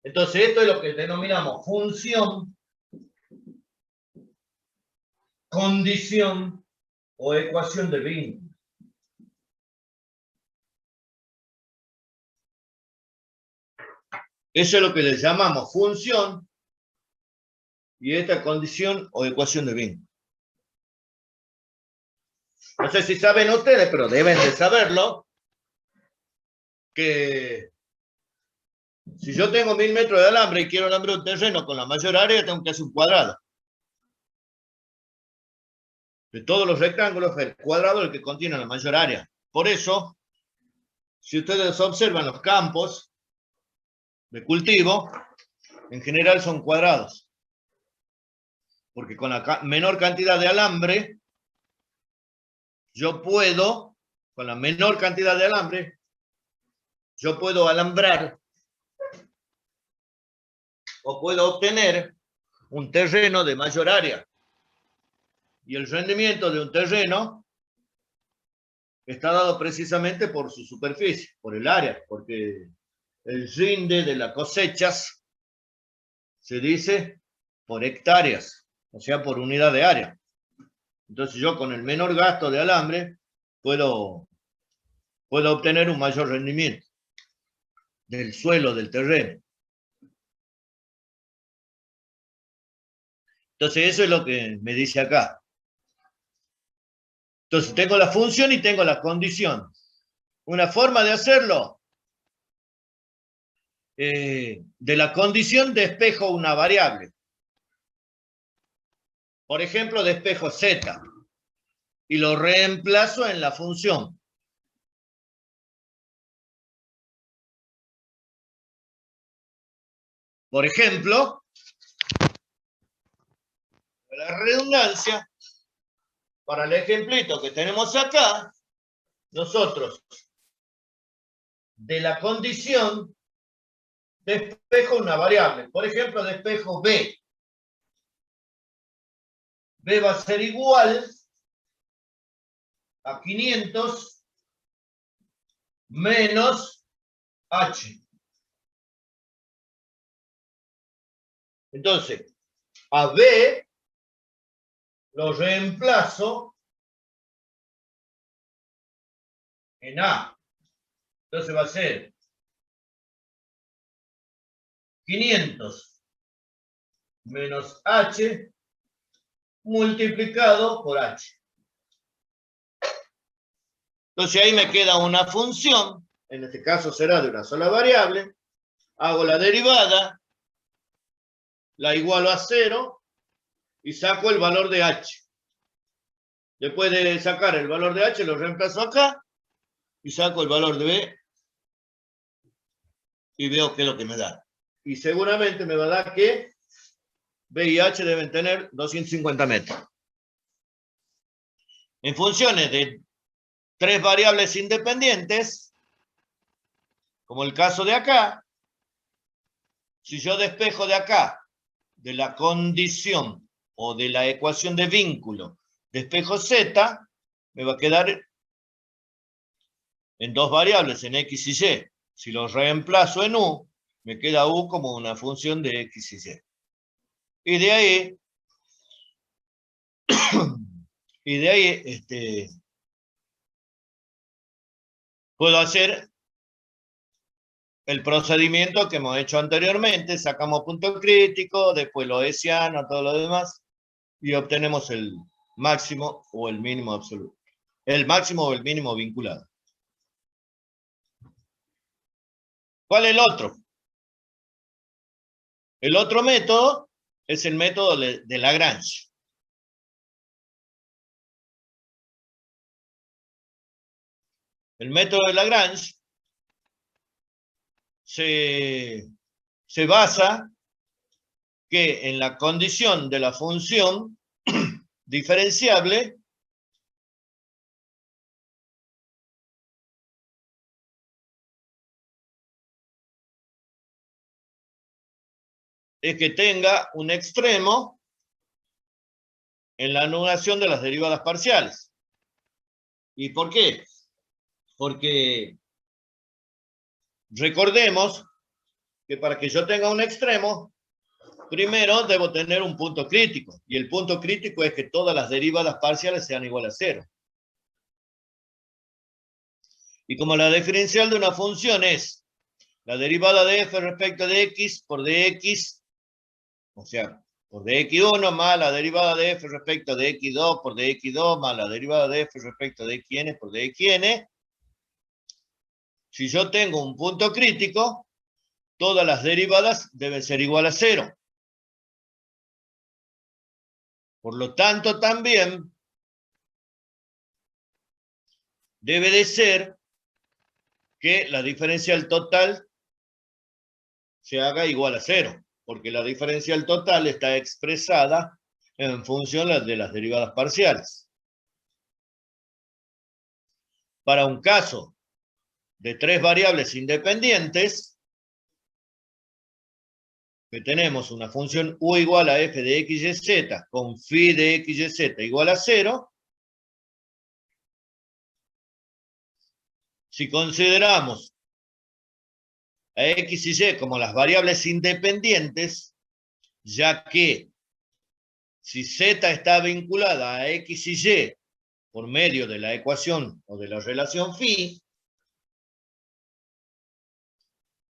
Entonces esto es lo que denominamos función, condición o ecuación de vínculo. Eso es lo que le llamamos función y esta condición o ecuación de vínculo. No sé si saben ustedes, pero deben de saberlo, que si yo tengo 1000 metros de alambre y quiero alambrar un terreno con la mayor área, tengo que hacer un cuadrado. De todos los rectángulos, el cuadrado es el que contiene la mayor área. Por eso, si ustedes observan los campos de cultivo, en general son cuadrados. Porque con la menor cantidad de alambre, yo puedo, con la menor cantidad de alambre, yo puedo alambrar o puedo obtener un terreno de mayor área. Y el rendimiento de un terreno está dado precisamente por su superficie, por el área, porque el rinde de las cosechas se dice por hectáreas, o sea, por unidad de área. Entonces yo con el menor gasto de alambre puedo obtener un mayor rendimiento del suelo, del terreno. Entonces eso es lo que me dice acá. Entonces tengo la función y tengo la condición. Una forma de hacerlo, de la condición despejo una variable. Por ejemplo, despejo z y lo reemplazo en la función. Por ejemplo, la redundancia, para el ejemplito que tenemos acá, nosotros de la condición despejo una variable. Por ejemplo, despejo B. B va a ser igual a 500 menos H. Entonces, a B lo reemplazo en A. Entonces va a ser 500 menos H multiplicado por H. Entonces ahí me queda una función, en este caso será de una sola variable, hago la derivada, la igualo a 0 y saco el valor de H. Después de sacar el valor de H lo reemplazo acá y saco el valor de B y veo qué es lo que me da. Y seguramente me va a dar que B y H deben tener 250 metros. En funciones de 3 variables independientes, como el caso de acá, si yo despejo de acá, de la condición o de la ecuación de vínculo, despejo Z, me va a quedar en 2 variables, en X y Y. Si lo reemplazo en U, me queda U como una función de X y Y. Y de ahí, puedo hacer el procedimiento que hemos hecho anteriormente, sacamos punto crítico, después lo hessiano, todo lo demás, y obtenemos el máximo o el mínimo absoluto. El máximo o el mínimo vinculado. ¿Cuál es el otro? El otro método es el método de Lagrange. El método de Lagrange se basa que en la condición de la función diferenciable es que tenga un extremo en la anulación de las derivadas parciales. ¿Y por qué? Porque recordemos que para que yo tenga un extremo, primero debo tener un punto crítico. Y el punto crítico es que todas las derivadas parciales sean iguales a 0. Y como la diferencial de una función es la derivada de f respecto de x por dx, o sea, por dx1 más la derivada de f respecto de x2 por dx2 más la derivada de f respecto de xn por dxn, si yo tengo un punto crítico, todas las derivadas deben ser igual a 0. Por lo tanto, también debe de ser que la diferencial total se haga igual a 0, porque la diferencial total está expresada en función de las derivadas parciales. Para un caso de 3 variables independientes, que tenemos una función u igual a f de x y z con phi de x y z igual a 0, si consideramos a x y y como las variables independientes, ya que si z está vinculada a x y y por medio de la ecuación o de la relación phi,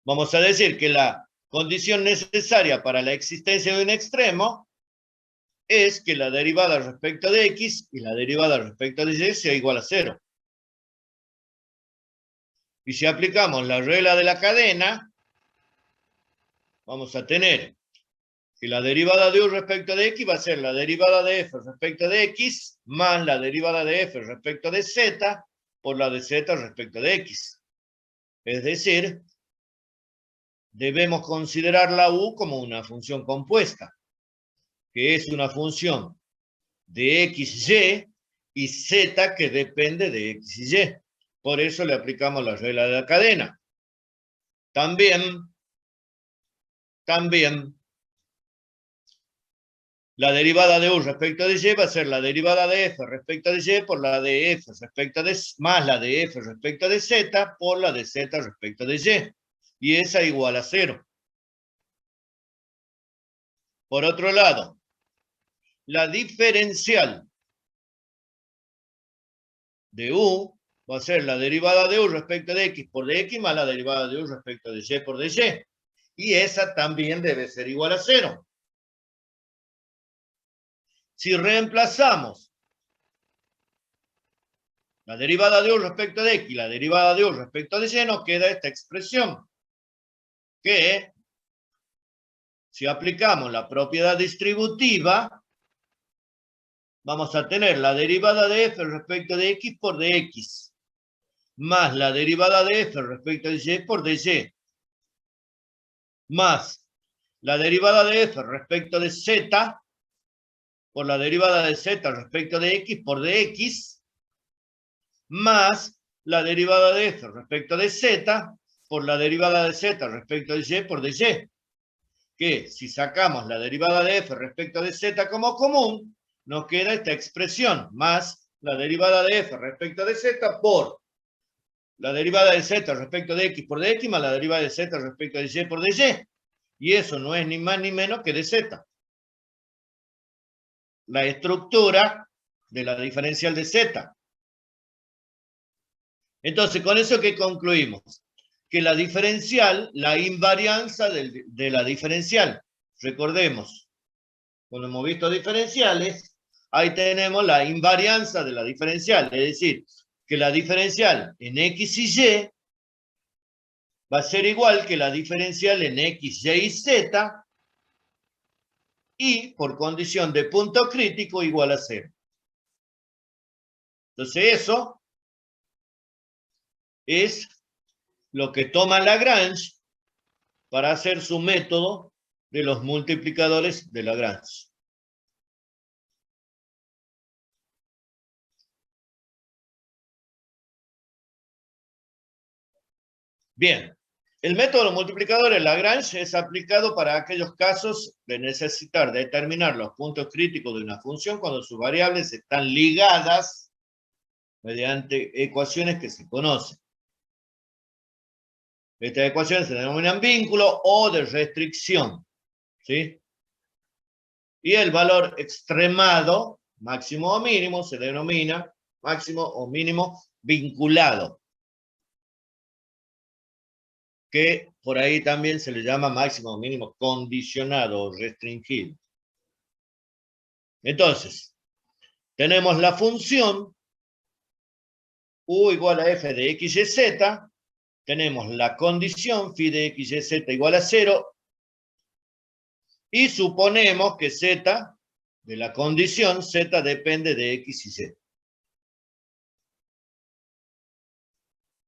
vamos a decir que la condición necesaria para la existencia de un extremo es que la derivada respecto de x y la derivada respecto de y sea igual a 0. Y si aplicamos la regla de la cadena, vamos a tener que la derivada de u respecto de x va a ser la derivada de f respecto de x más la derivada de f respecto de z por la de z respecto de x. Es decir, debemos considerar la u como una función compuesta, que es una función de xy y z que depende de x y y. Por eso le aplicamos la regla de la cadena. También, la derivada de u respecto de y va a ser la derivada de f respecto de y por la de f respecto de más la de f respecto de z por la de z respecto de y. Y esa igual a 0. Por otro lado, la diferencial de u va a ser la derivada de u respecto de x por dx más la derivada de u respecto de y por dy. Y esa también debe ser igual a 0. Si reemplazamos la derivada de u respecto de x y la derivada de u respecto de y, nos queda esta expresión, que si aplicamos la propiedad distributiva, vamos a tener la derivada de f respecto de x por dx, más la derivada de f respecto de y por dy, más la derivada de f respecto de z por la derivada de z respecto de x por dx, más la derivada de f respecto de z por la derivada de z respecto de y por dy, que si sacamos la derivada de f respecto de z como común, nos queda esta expresión, más la derivada de f respecto de z por la derivada de z respecto de x por dx más la derivada de z respecto de y por dy. Y eso no es ni más ni menos que de z. La estructura de la diferencial de z. Entonces, con eso, ¿qué concluimos? Que la diferencial, la invarianza de la diferencial, recordemos, cuando hemos visto diferenciales, ahí tenemos la invarianza de la diferencial, es decir, que la diferencial en x y y va a ser igual que la diferencial en x, y y z, y por condición de punto crítico igual a 0. Entonces eso es lo que toma Lagrange para hacer su método de los multiplicadores de Lagrange. Bien, el método de los multiplicadores Lagrange es aplicado para aquellos casos de necesitar determinar los puntos críticos de una función cuando sus variables están ligadas mediante ecuaciones que se conocen. Estas ecuaciones se denominan vínculo o de restricción, ¿sí? Y el valor extremado, máximo o mínimo, se denomina máximo o mínimo vinculado, que por ahí también se le llama máximo o mínimo condicionado o restringido. Entonces, tenemos la función u igual a f de x y z, tenemos la condición phi de x y z igual a 0, y suponemos que z, de la condición, z depende de x y z.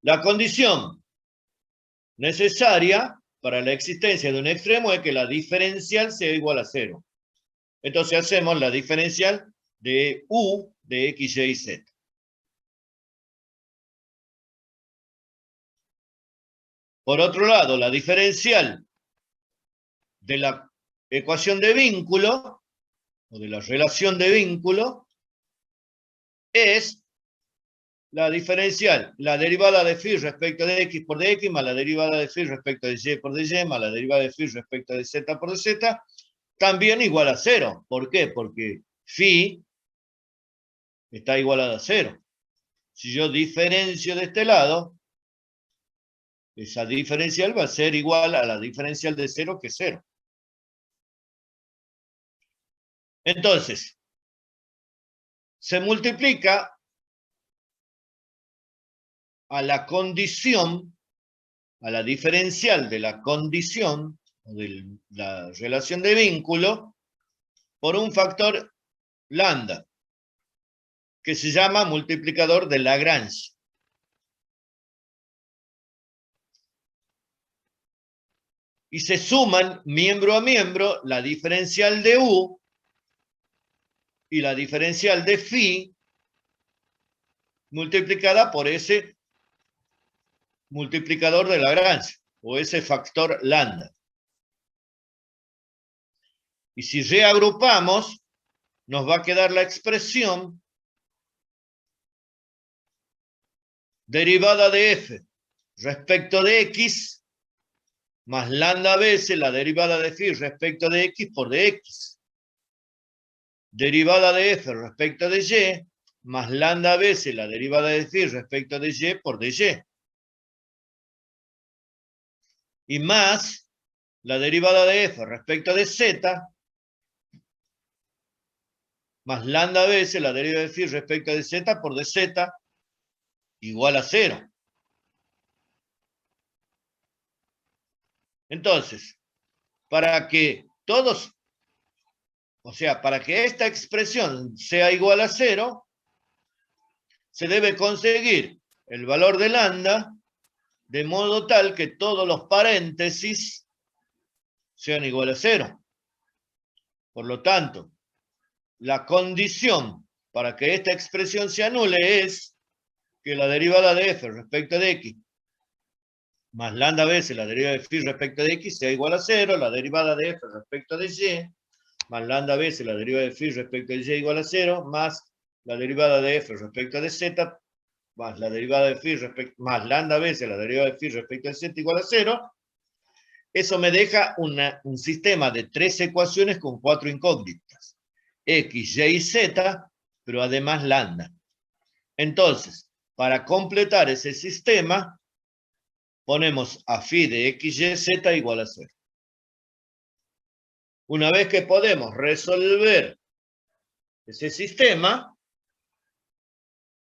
La condición necesaria para la existencia de un extremo es que la diferencial sea igual a 0. Entonces hacemos la diferencial de u de x, y, z. Por otro lado, la diferencial de la ecuación de vínculo, o de la relación de vínculo, es la diferencial, la derivada de phi respecto de x por dx, más la derivada de phi respecto de y por dy, más la derivada de phi respecto de z por dz, también igual a 0. ¿Por qué? Porque phi está igualada a 0. Si yo diferencio de este lado, esa diferencial va a ser igual a la diferencial de 0, que es 0. Entonces, se multiplica a la condición, a la diferencial de la condición, o de la relación de vínculo, por un factor lambda, que se llama multiplicador de Lagrange. y se suman miembro a miembro la diferencial de U y la diferencial de phi multiplicada por ese multiplicador de Lagrange o ese factor lambda. Y si reagrupamos, nos va a quedar la expresión derivada de f respecto de x más lambda veces la derivada de phi respecto de x por dx. Derivada de f respecto de y más lambda veces la derivada de phi respecto de y por dy. Y más la derivada de f respecto de z más lambda veces la derivada de phi respecto de z por dz igual a 0. Entonces, para que todos, o sea, para que esta expresión sea igual a 0, se debe conseguir el valor de lambda de modo tal que todos los paréntesis sean iguales a 0. Por lo tanto, la condición para que esta expresión se anule es que la derivada de f respecto de x más lambda veces la derivada de phi respecto de x sea igual a 0, la derivada de f respecto de y más lambda veces la derivada de phi respecto de y igual a 0, más la derivada de f respecto de z, más la derivada de phi respecto, más lambda veces la derivada de phi respecto de z igual a 0. Eso me deja un sistema de 3 ecuaciones con 4 incógnitas. X, Y y Z, pero además lambda. Entonces, para completar ese sistema, ponemos a phi de X, Y, Z igual a 0. Una vez que podemos resolver ese sistema,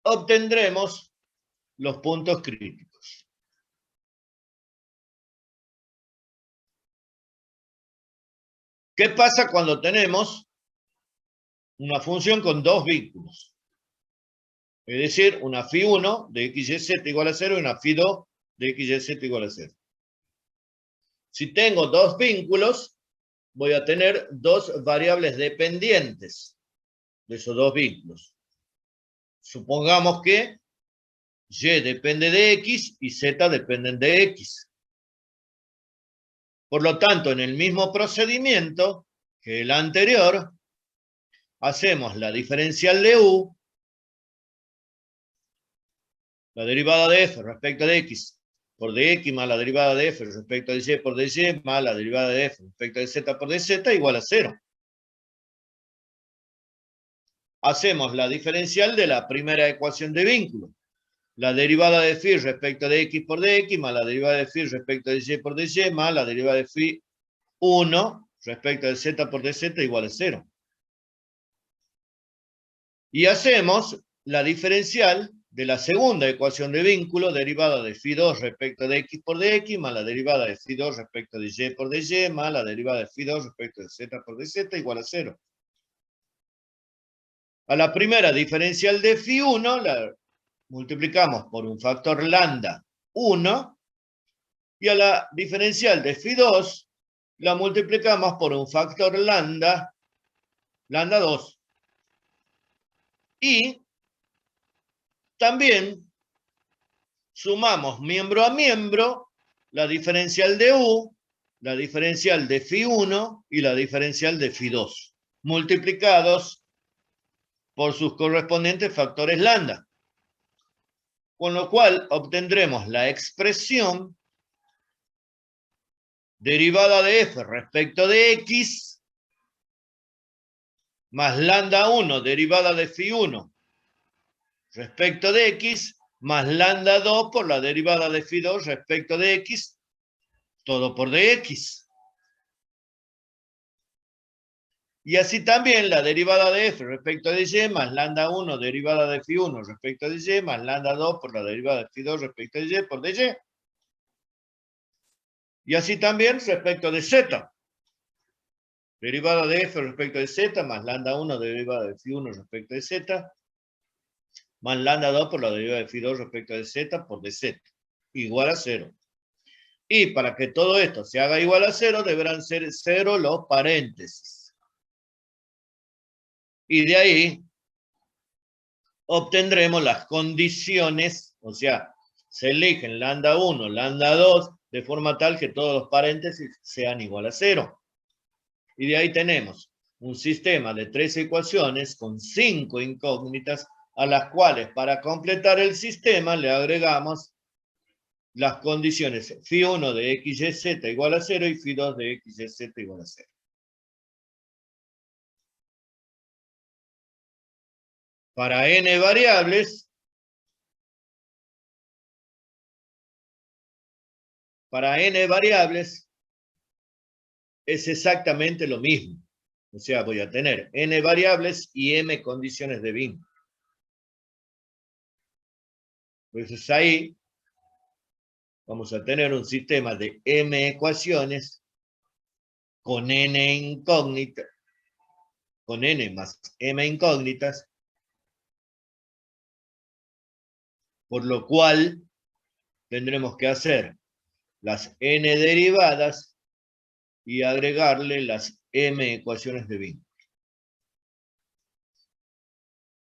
obtendremos los puntos críticos. ¿Qué pasa cuando tenemos una función con dos vínculos? Es decir, una phi1 de x, y, z igual a 0 y una phi2 de x, y, z igual a 0. Si tengo dos vínculos, voy a tener dos variables dependientes de esos dos vínculos. Supongamos que y depende de x y z dependen de x. Por lo tanto, en el mismo procedimiento que el anterior, hacemos la diferencial de u, la derivada de f respecto de x por dx más la derivada de f respecto de y por dy más la derivada de f respecto de z por dz igual a 0. Hacemos la diferencial de la primera ecuación de vínculo. La derivada de phi respecto de x por dx más la derivada de phi respecto de y por dy más la derivada de phi 1 respecto de z por dz igual a 0. Y hacemos la diferencial de la segunda ecuación de vínculo, derivada de phi2 respecto de x por dx, más la derivada de phi2 respecto de y por dy, más la derivada de phi2 respecto de z por dz igual a 0. A la primera diferencial de phi1 la multiplicamos por un factor lambda 1, y a la diferencial de phi2 la multiplicamos por un factor lambda 2. Y también sumamos miembro a miembro la diferencial de u, la diferencial de phi1 y la diferencial de phi2, multiplicados por sus correspondientes factores lambda. Con lo cual obtendremos la expresión derivada de f respecto de x más lambda 1 derivada de phi1 respecto de x más lambda 2 por la derivada de phi2 respecto de x, todo por dx. Y así también la derivada de f respecto de y más lambda 1 derivada de phi1 respecto de y más lambda 2 por la derivada de phi2 respecto de y por dy. Y así también respecto de z. Derivada de f respecto de z más lambda 1 derivada de phi1 respecto de z más lambda 2 por la derivada de phi2 respecto de z por dz igual a 0. Y para que todo esto se haga igual a 0, deberán ser 0 los paréntesis. Y de ahí obtendremos las condiciones, o sea, se eligen lambda 1, lambda 2, de forma tal que todos los paréntesis sean igual a 0. Y de ahí tenemos un sistema de 3 ecuaciones con 5 incógnitas, a las cuales para completar el sistema le agregamos las condiciones phi1 de x, y, z igual a 0 y phi2 de x, y, z igual a 0. Para n variables es exactamente lo mismo. O sea, voy a tener n variables y m condiciones de vínculo. Entonces ahí vamos a tener un sistema de m ecuaciones con n incógnitas, con n más m incógnitas, por lo cual tendremos que hacer las n derivadas y agregarle las m ecuaciones de vínculo.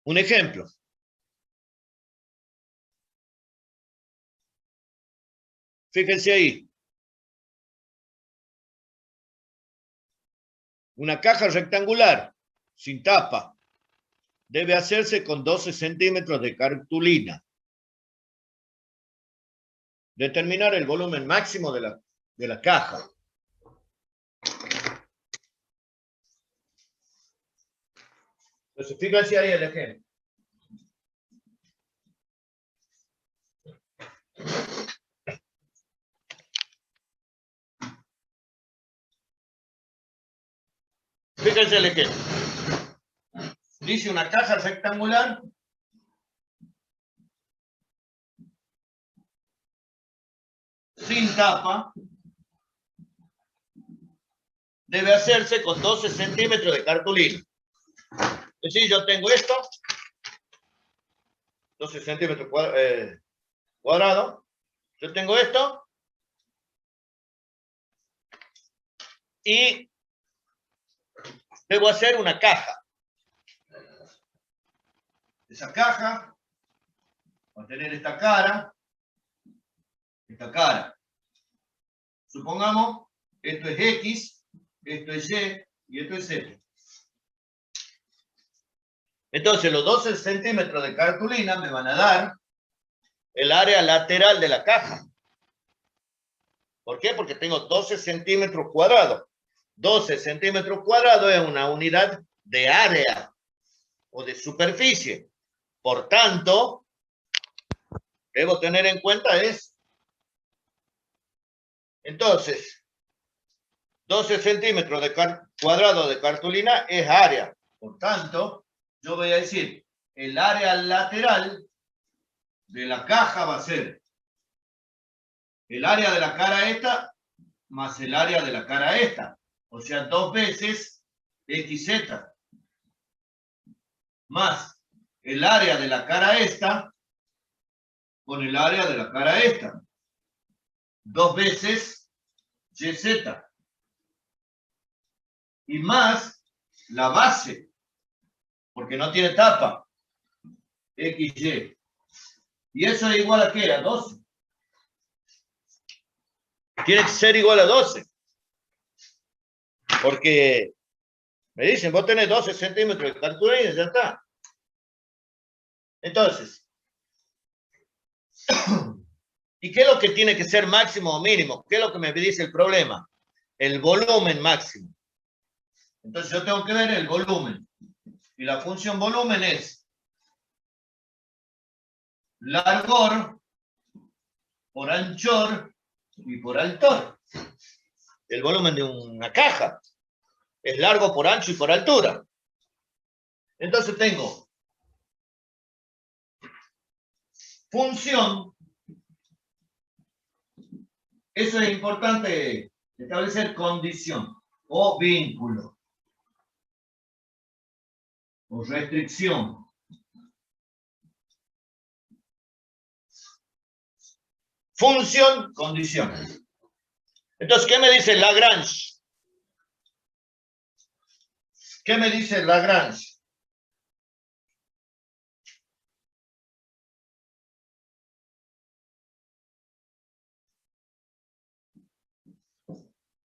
Un ejemplo. Fíjense ahí. Una caja rectangular, sin tapa, debe hacerse con 12 centímetros de cartulina. Determinar el volumen máximo de la caja. Entonces, fíjense ahí el ejemplo. Fíjense el ejemplo. Dice una caja rectangular sin tapa debe hacerse con 12 centímetros de cartulina. Es decir, yo tengo esto, 12 centímetros cuadrados. Yo tengo esto y debo hacer una caja. Esa caja va a tener esta cara. Supongamos, esto es X, esto es Y y esto es Z. Entonces, los 12 centímetros de cartulina me van a dar el área lateral de la caja. ¿Por qué? Porque tengo 12 centímetros cuadrados. 12 centímetros cuadrados es una unidad de área o de superficie. Por tanto, debo tener en cuenta eso. Entonces, 12 centímetros cuadrados de cartulina es área. Por tanto, yo voy a decir, el área lateral de la caja va a ser el área de la cara esta más el área de la cara esta. O sea, 2 veces XZ más el área de la cara esta con el área de la cara esta. 2 veces YZ. Y más la base, porque no tiene tapa, XY. ¿Y eso es igual a qué? A 12. Tiene que ser igual a 12. Porque me dicen, vos tenés 12 centímetros de cartulina y ya está. Entonces, ¿y qué es lo que tiene que ser máximo o mínimo? ¿Qué es lo que me dice el problema? El volumen máximo. Entonces yo tengo que ver el volumen. Y la función volumen es largor por anchor y por altor. El volumen de una caja es largo por ancho y por altura. Entonces tengo función. Eso es importante establecer condición o vínculo o restricción. Función, condición. Entonces, ¿qué me dice Lagrange? ¿Qué me dice Lagrange?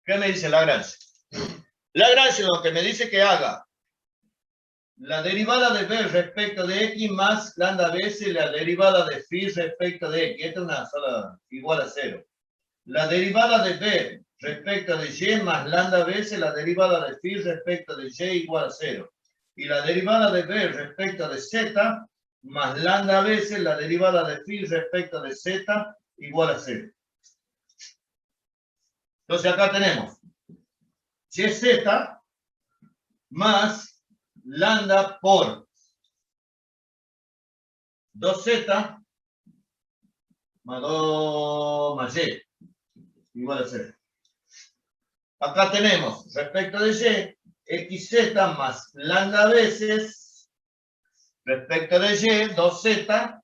¿Qué me dice Lagrange? Lagrange lo que me dice que haga la derivada de b respecto de x más lambda veces la derivada de phi respecto de x. Esta es una sola igual a 0. La derivada de b respecto de y más lambda veces la derivada de phi respecto de y igual a 0. Y la derivada de b respecto de z más lambda veces la derivada de phi respecto de z igual a 0. Entonces acá tenemos yz más lambda por 2z más 2 más y igual a 0. Acá tenemos respecto de y, xz más lambda veces respecto de y, 2z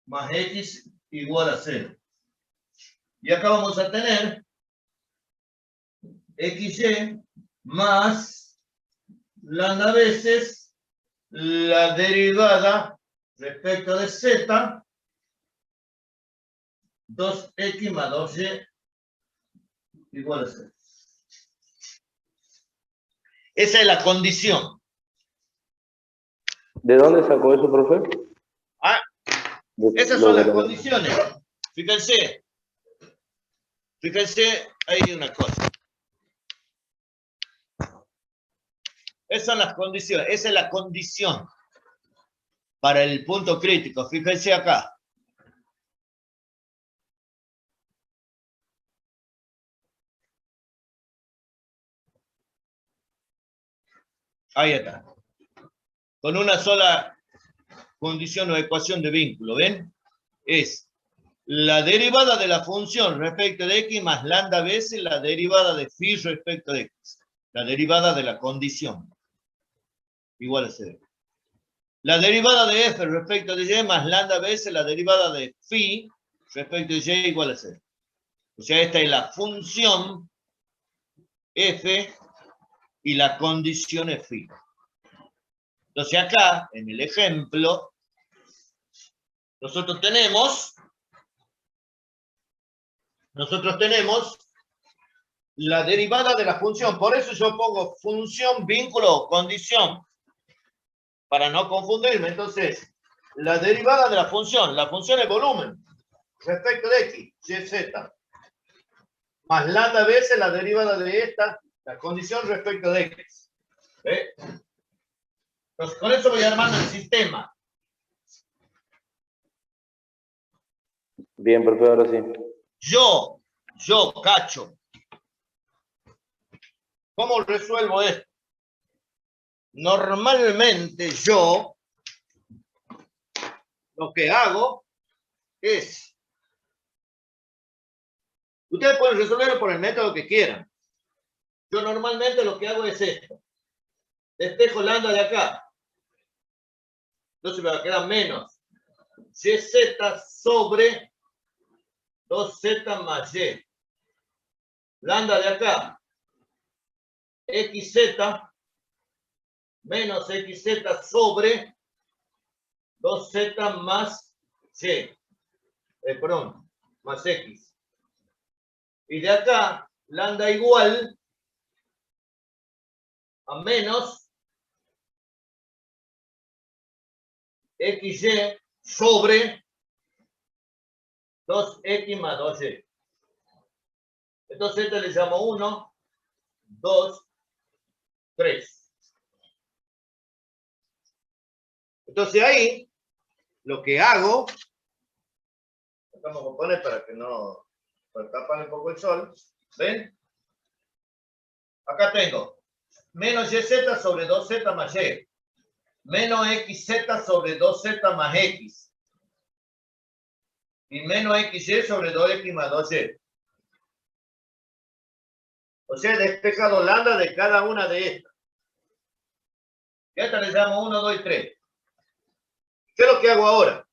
más x igual a 0. Y acá vamos a tener xy más lambda veces la derivada respecto de z, 2x más 2y igual a 0. Esa es la condición. ¿De dónde sacó eso, profe? Esas son las condiciones. Fíjense. Fíjense, hay una cosa. Esas son las condiciones. Esa es la condición para el punto crítico. Fíjense acá. Ahí está. Con una sola condición o ecuación de vínculo, ¿ven? Es la derivada de la función respecto de x más lambda veces la derivada de phi respecto de x. La derivada de la condición. Igual a 0. La derivada de f respecto de y más lambda veces la derivada de phi respecto de y igual a 0. O sea, esta es la función f y la condición es phi. Entonces acá, en el ejemplo, nosotros tenemos la derivada de la función. Por eso yo pongo función, vínculo o condición. Para no confundirme. Entonces, la derivada de la función es volumen respecto de x, y, z. Más lambda veces la derivada de esta, la condición respecto de x. ¿Ve? Entonces, con eso voy armando el sistema. Bien, profe, ahora sí. Yo, Cacho. ¿Cómo resuelvo esto? Normalmente yo lo que hago es... Ustedes pueden resolverlo por el método que quieran. Yo normalmente lo que hago es esto. Despejo lambda de acá. Entonces me va a quedar menos yz sobre 2z más y. Lambda de acá. Xz menos xz sobre 2z más y. Perdón, más x. Y de acá, lambda igual a menos xy sobre 2x más 2y. Entonces este le llamo 1, 2, 3. Entonces ahí, lo que hago, vamos a poner para que no, para tapar un poco el sol, ¿ven? Acá tengo menos yz sobre 2z más y, menos xz sobre 2z más x, y menos xy sobre 2x más 2y. O sea, he despejado lambda de cada una de estas. Y a esta le llamo 1, 2 y 3. ¿Qué es lo que hago ahora?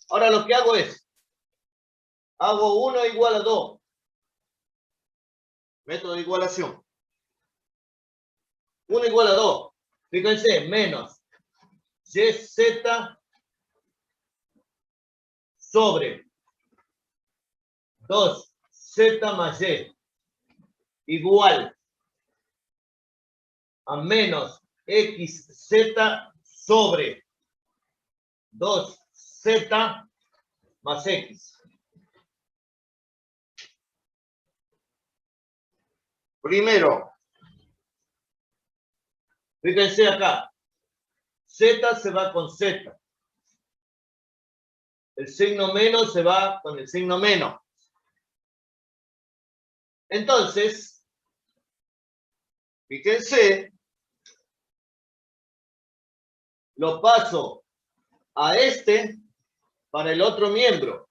Ahora lo que hago es, Hago 1 igual a 2. Método de igualación. 1 igual a 2. Fíjense, menos YZ sobre 2Z más Y igual a menos XZ sobre 2Z más X. Primero, fíjense acá, Z se va con Z. El signo menos se va con el signo menos. Entonces, fíjense, lo paso a este para el otro miembro,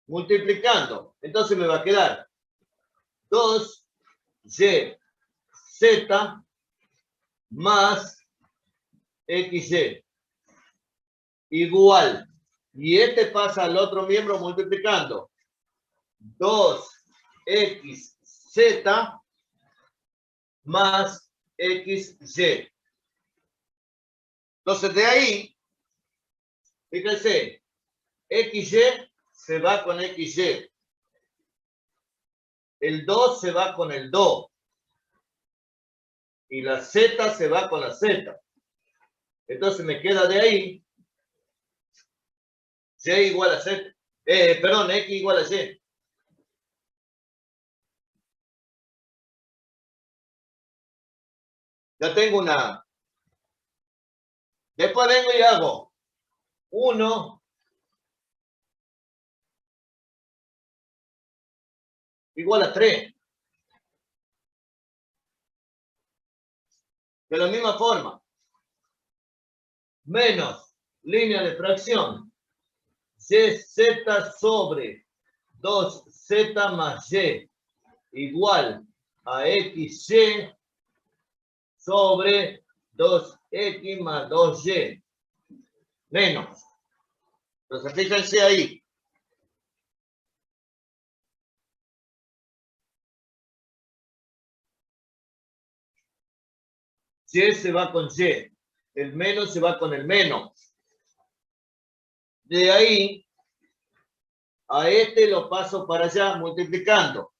multiplicando. Entonces me va a quedar 2YZ más XY igual. Y este pasa al otro miembro multiplicando. 2XZ más XY. Entonces de ahí, fíjense, XY se va con XY. El 2 se va con el 2. Y la Z se va con la Z. Entonces me queda de ahí Y igual a Z. Perdón, X igual a Y. Ya tengo una. Después vengo y hago 1 igual a 3. De la misma forma. Menos línea de fracción. YZ sobre 2Z más Y igual a XY sobre 2X más 2Y. Menos. Entonces, fíjense ahí. Y se va con Y. El menos se va con el menos. De ahí, a este lo paso para allá multiplicando.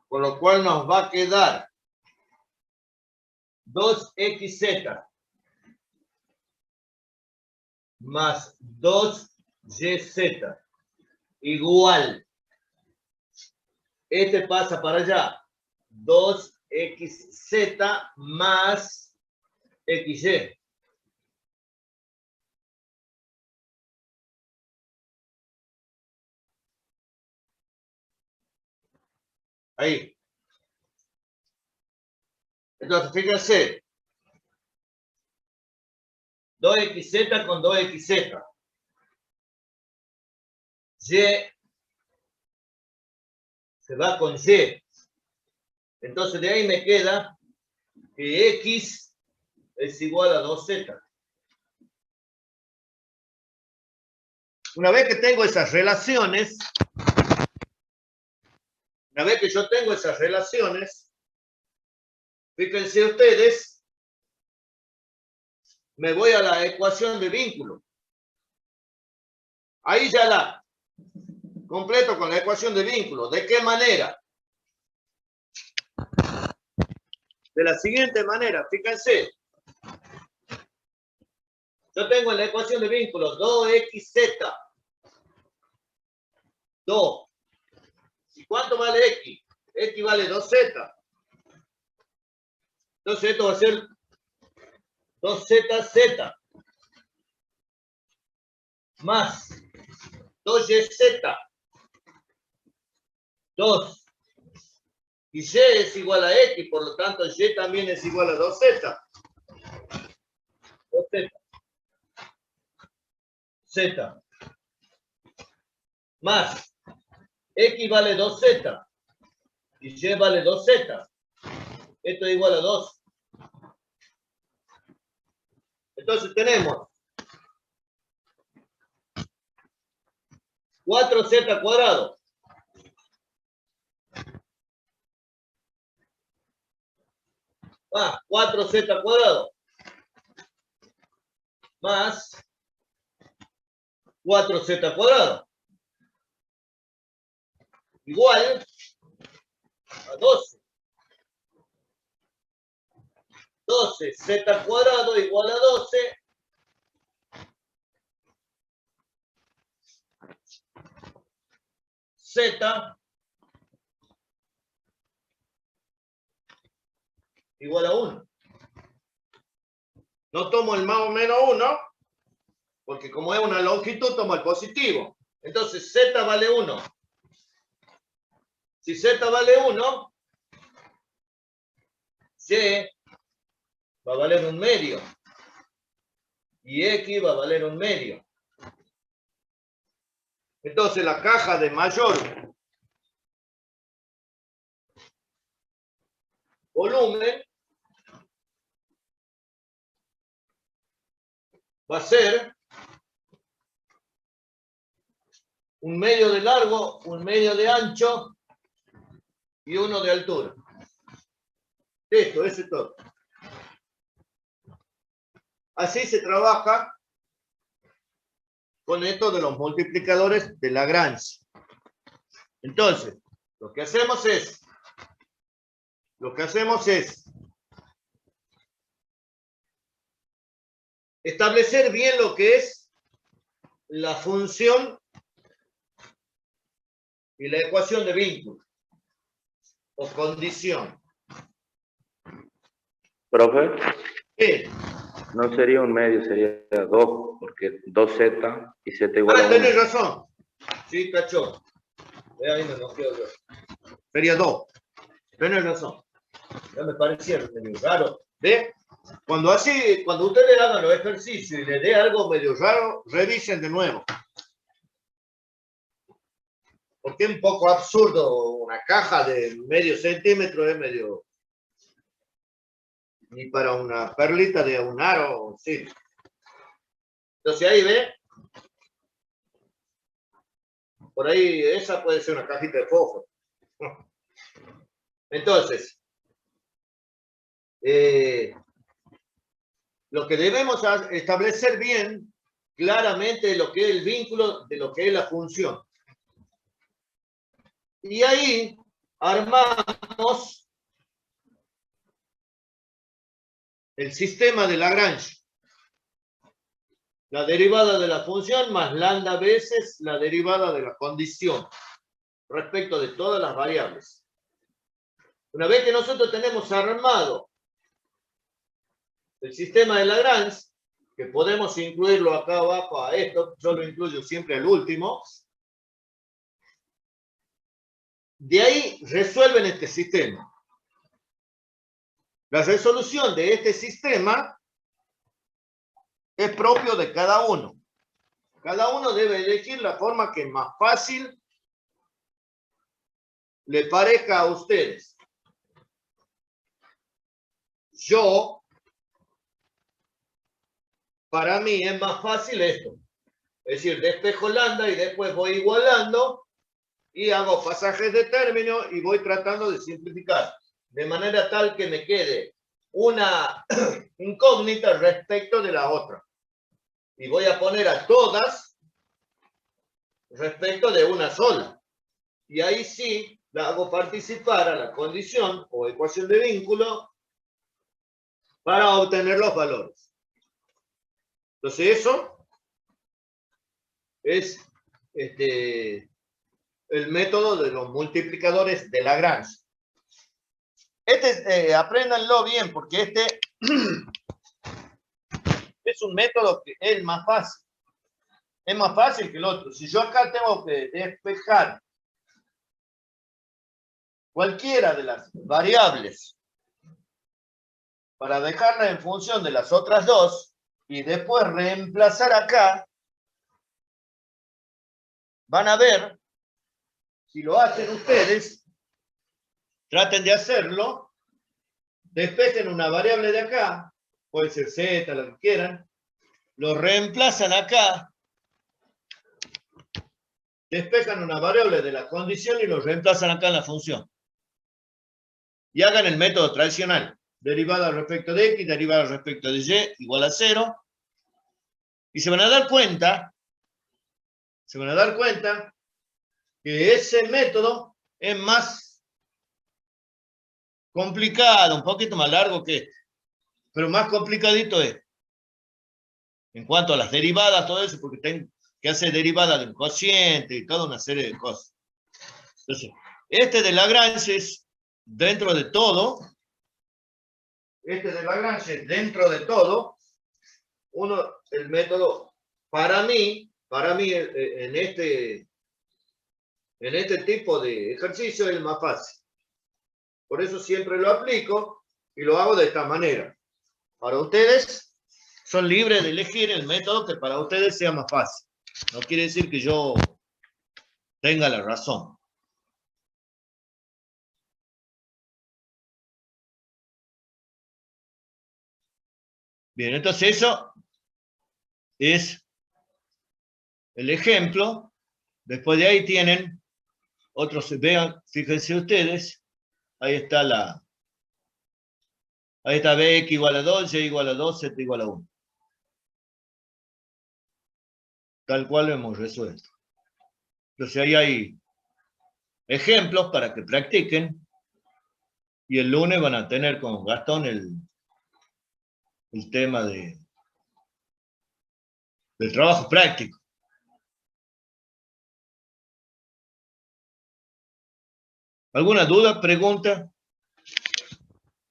Con lo cual nos va a quedar 2XZ más 2YZ igual. Este pasa para allá. 2XZ más XY. Ahí. Entonces, fíjense. 2XZ con 2XZ. Y se va con Y. Entonces, de ahí me queda que X es igual a 2Z. Una vez que tengo esas relaciones, una vez que yo tengo esas relaciones, fíjense ustedes, me voy a la ecuación de vínculo. Ahí ya la completo con la ecuación de vínculo. ¿De qué manera? De la siguiente manera, fíjense. Yo tengo en la ecuación de vínculo 2XZ. 2. ¿Y cuánto vale X? X vale 2Z. Entonces esto va a ser 2ZZ más 2YZ. 2. Y Y es igual a X, por lo tanto Y también es igual a 2Z. 2Z. Z. Más X vale 2Z. Y Y vale 2Z. Esto es igual a 2. Entonces tenemos 4z cuadrado. Más 4z cuadrado. Más 4z cuadrado. Igual a 12. 12z cuadrado igual a 12. Z igual a 1. No tomo el más o menos 1, porque como es una longitud, tomo el positivo. Entonces, Z vale 1. Si Z vale 1, Y va a valer 1/2. Y X va a valer 1/2. Entonces, la caja de mayor volumen va a ser 1/2 de largo, 1/2 de ancho y 1 de altura. Esto, ese es todo. Así se trabaja con esto de los multiplicadores de Lagrange. Entonces, lo que hacemos es establecer bien lo que es la función y la ecuación de vínculo o condición. Profe, ¿Qué? no sería 1/2, sería 2, porque 2z y z igual a 1. Tenés razón. Sí, cachó. Ahí me enojé yo. Sería 2. Tenés razón. Ya me parecía medio raro. ¿Ve? Cuando ustedes hagan los ejercicios y les dé algo medio raro, revisen de nuevo. Porque es un poco absurdo una caja de medio centímetro, es medio... Ni para una perlita de un aro, sí. Entonces ahí ve. Por ahí esa puede ser una cajita de fósforo. Entonces, lo que debemos establecer bien, claramente, lo que es el vínculo de lo que es la función. Y ahí armamos el sistema de Lagrange. La derivada de la función más lambda veces la derivada de la condición respecto de todas las variables. Una vez que nosotros tenemos armado el sistema de Lagrange, que podemos incluirlo acá abajo a esto, yo lo incluyo siempre al último, de ahí resuelven este sistema. La resolución de este sistema es propio de cada uno. Cada uno debe elegir la forma que más fácil le parezca a ustedes. Para mí es más fácil esto. Es decir, despejo lambda y después voy igualando y hago pasajes de término y voy tratando de simplificar. De manera tal que me quede una incógnita respecto de la otra. Y voy a poner a todas respecto de una sola. Y ahí sí la hago participar a la condición o ecuación de vínculo para obtener los valores. Entonces eso es el método de los multiplicadores de Lagrange. Apréndanlo bien porque este es un método que es el más fácil. Es más fácil que el otro. Si yo acá tengo que despejar cualquiera de las variables para dejarla en función de las otras dos y después reemplazar acá, van a ver, si lo hacen ustedes, traten de hacerlo, despejen una variable de acá, puede ser z, lo que quieran, lo reemplazan acá, despejan una variable de la condición y lo reemplazan acá en la función. Y hagan el método tradicional. Derivada respecto de x, derivada respecto de y, igual a 0. Y se van a dar cuenta que ese método es más complicado, un poquito más largo que este, pero más complicadito es. En cuanto a las derivadas, todo eso, porque tengo que hacer derivada de un cociente y toda una serie de cosas. Entonces, este de Lagrange es dentro de todo, el método, para mí, en este tipo de ejercicio es el más fácil. Por eso siempre lo aplico y lo hago de esta manera. Para ustedes, son libres de elegir el método que para ustedes sea más fácil. No quiere decir que yo tenga la razón. Bien, entonces eso es el ejemplo. Después de ahí tienen otros, vean, fíjense ustedes, ahí está bx igual a 2, y igual a 2, z igual a 1. Tal cual lo hemos resuelto. Entonces ahí hay ejemplos para que practiquen. Y el lunes van a tener con Gastón el tema del trabajo práctico. ¿Alguna duda, pregunta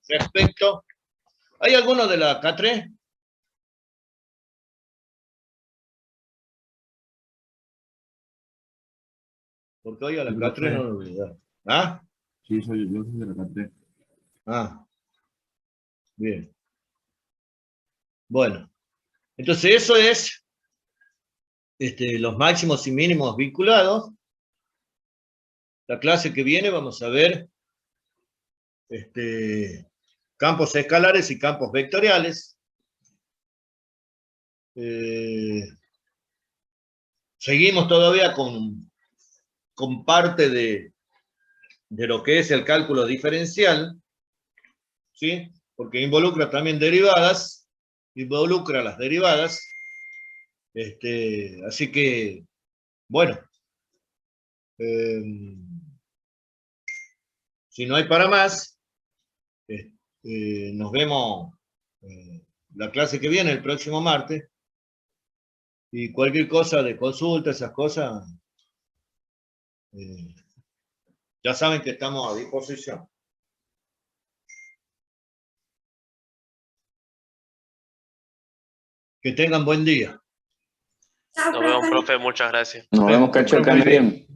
respecto? ¿Hay alguno de la K3? Porque hoy a la K3 no lo olvidé. ¿Ah? Sí, yo soy de la K3. Ah. Bien. Bueno. Entonces eso es los máximos y mínimos vinculados. La clase que viene vamos a ver campos escalares y campos vectoriales. Seguimos todavía con parte de lo que es el cálculo diferencial, ¿sí? Porque involucra también derivadas, involucra las derivadas. Así que, bueno, si no hay para más, nos vemos la clase que viene, el próximo martes, y cualquier cosa de consulta, esas cosas, ya saben que estamos a disposición. Que tengan buen día. Nos vemos, profe. Muchas gracias. Nos vemos, cacho, que ande bien.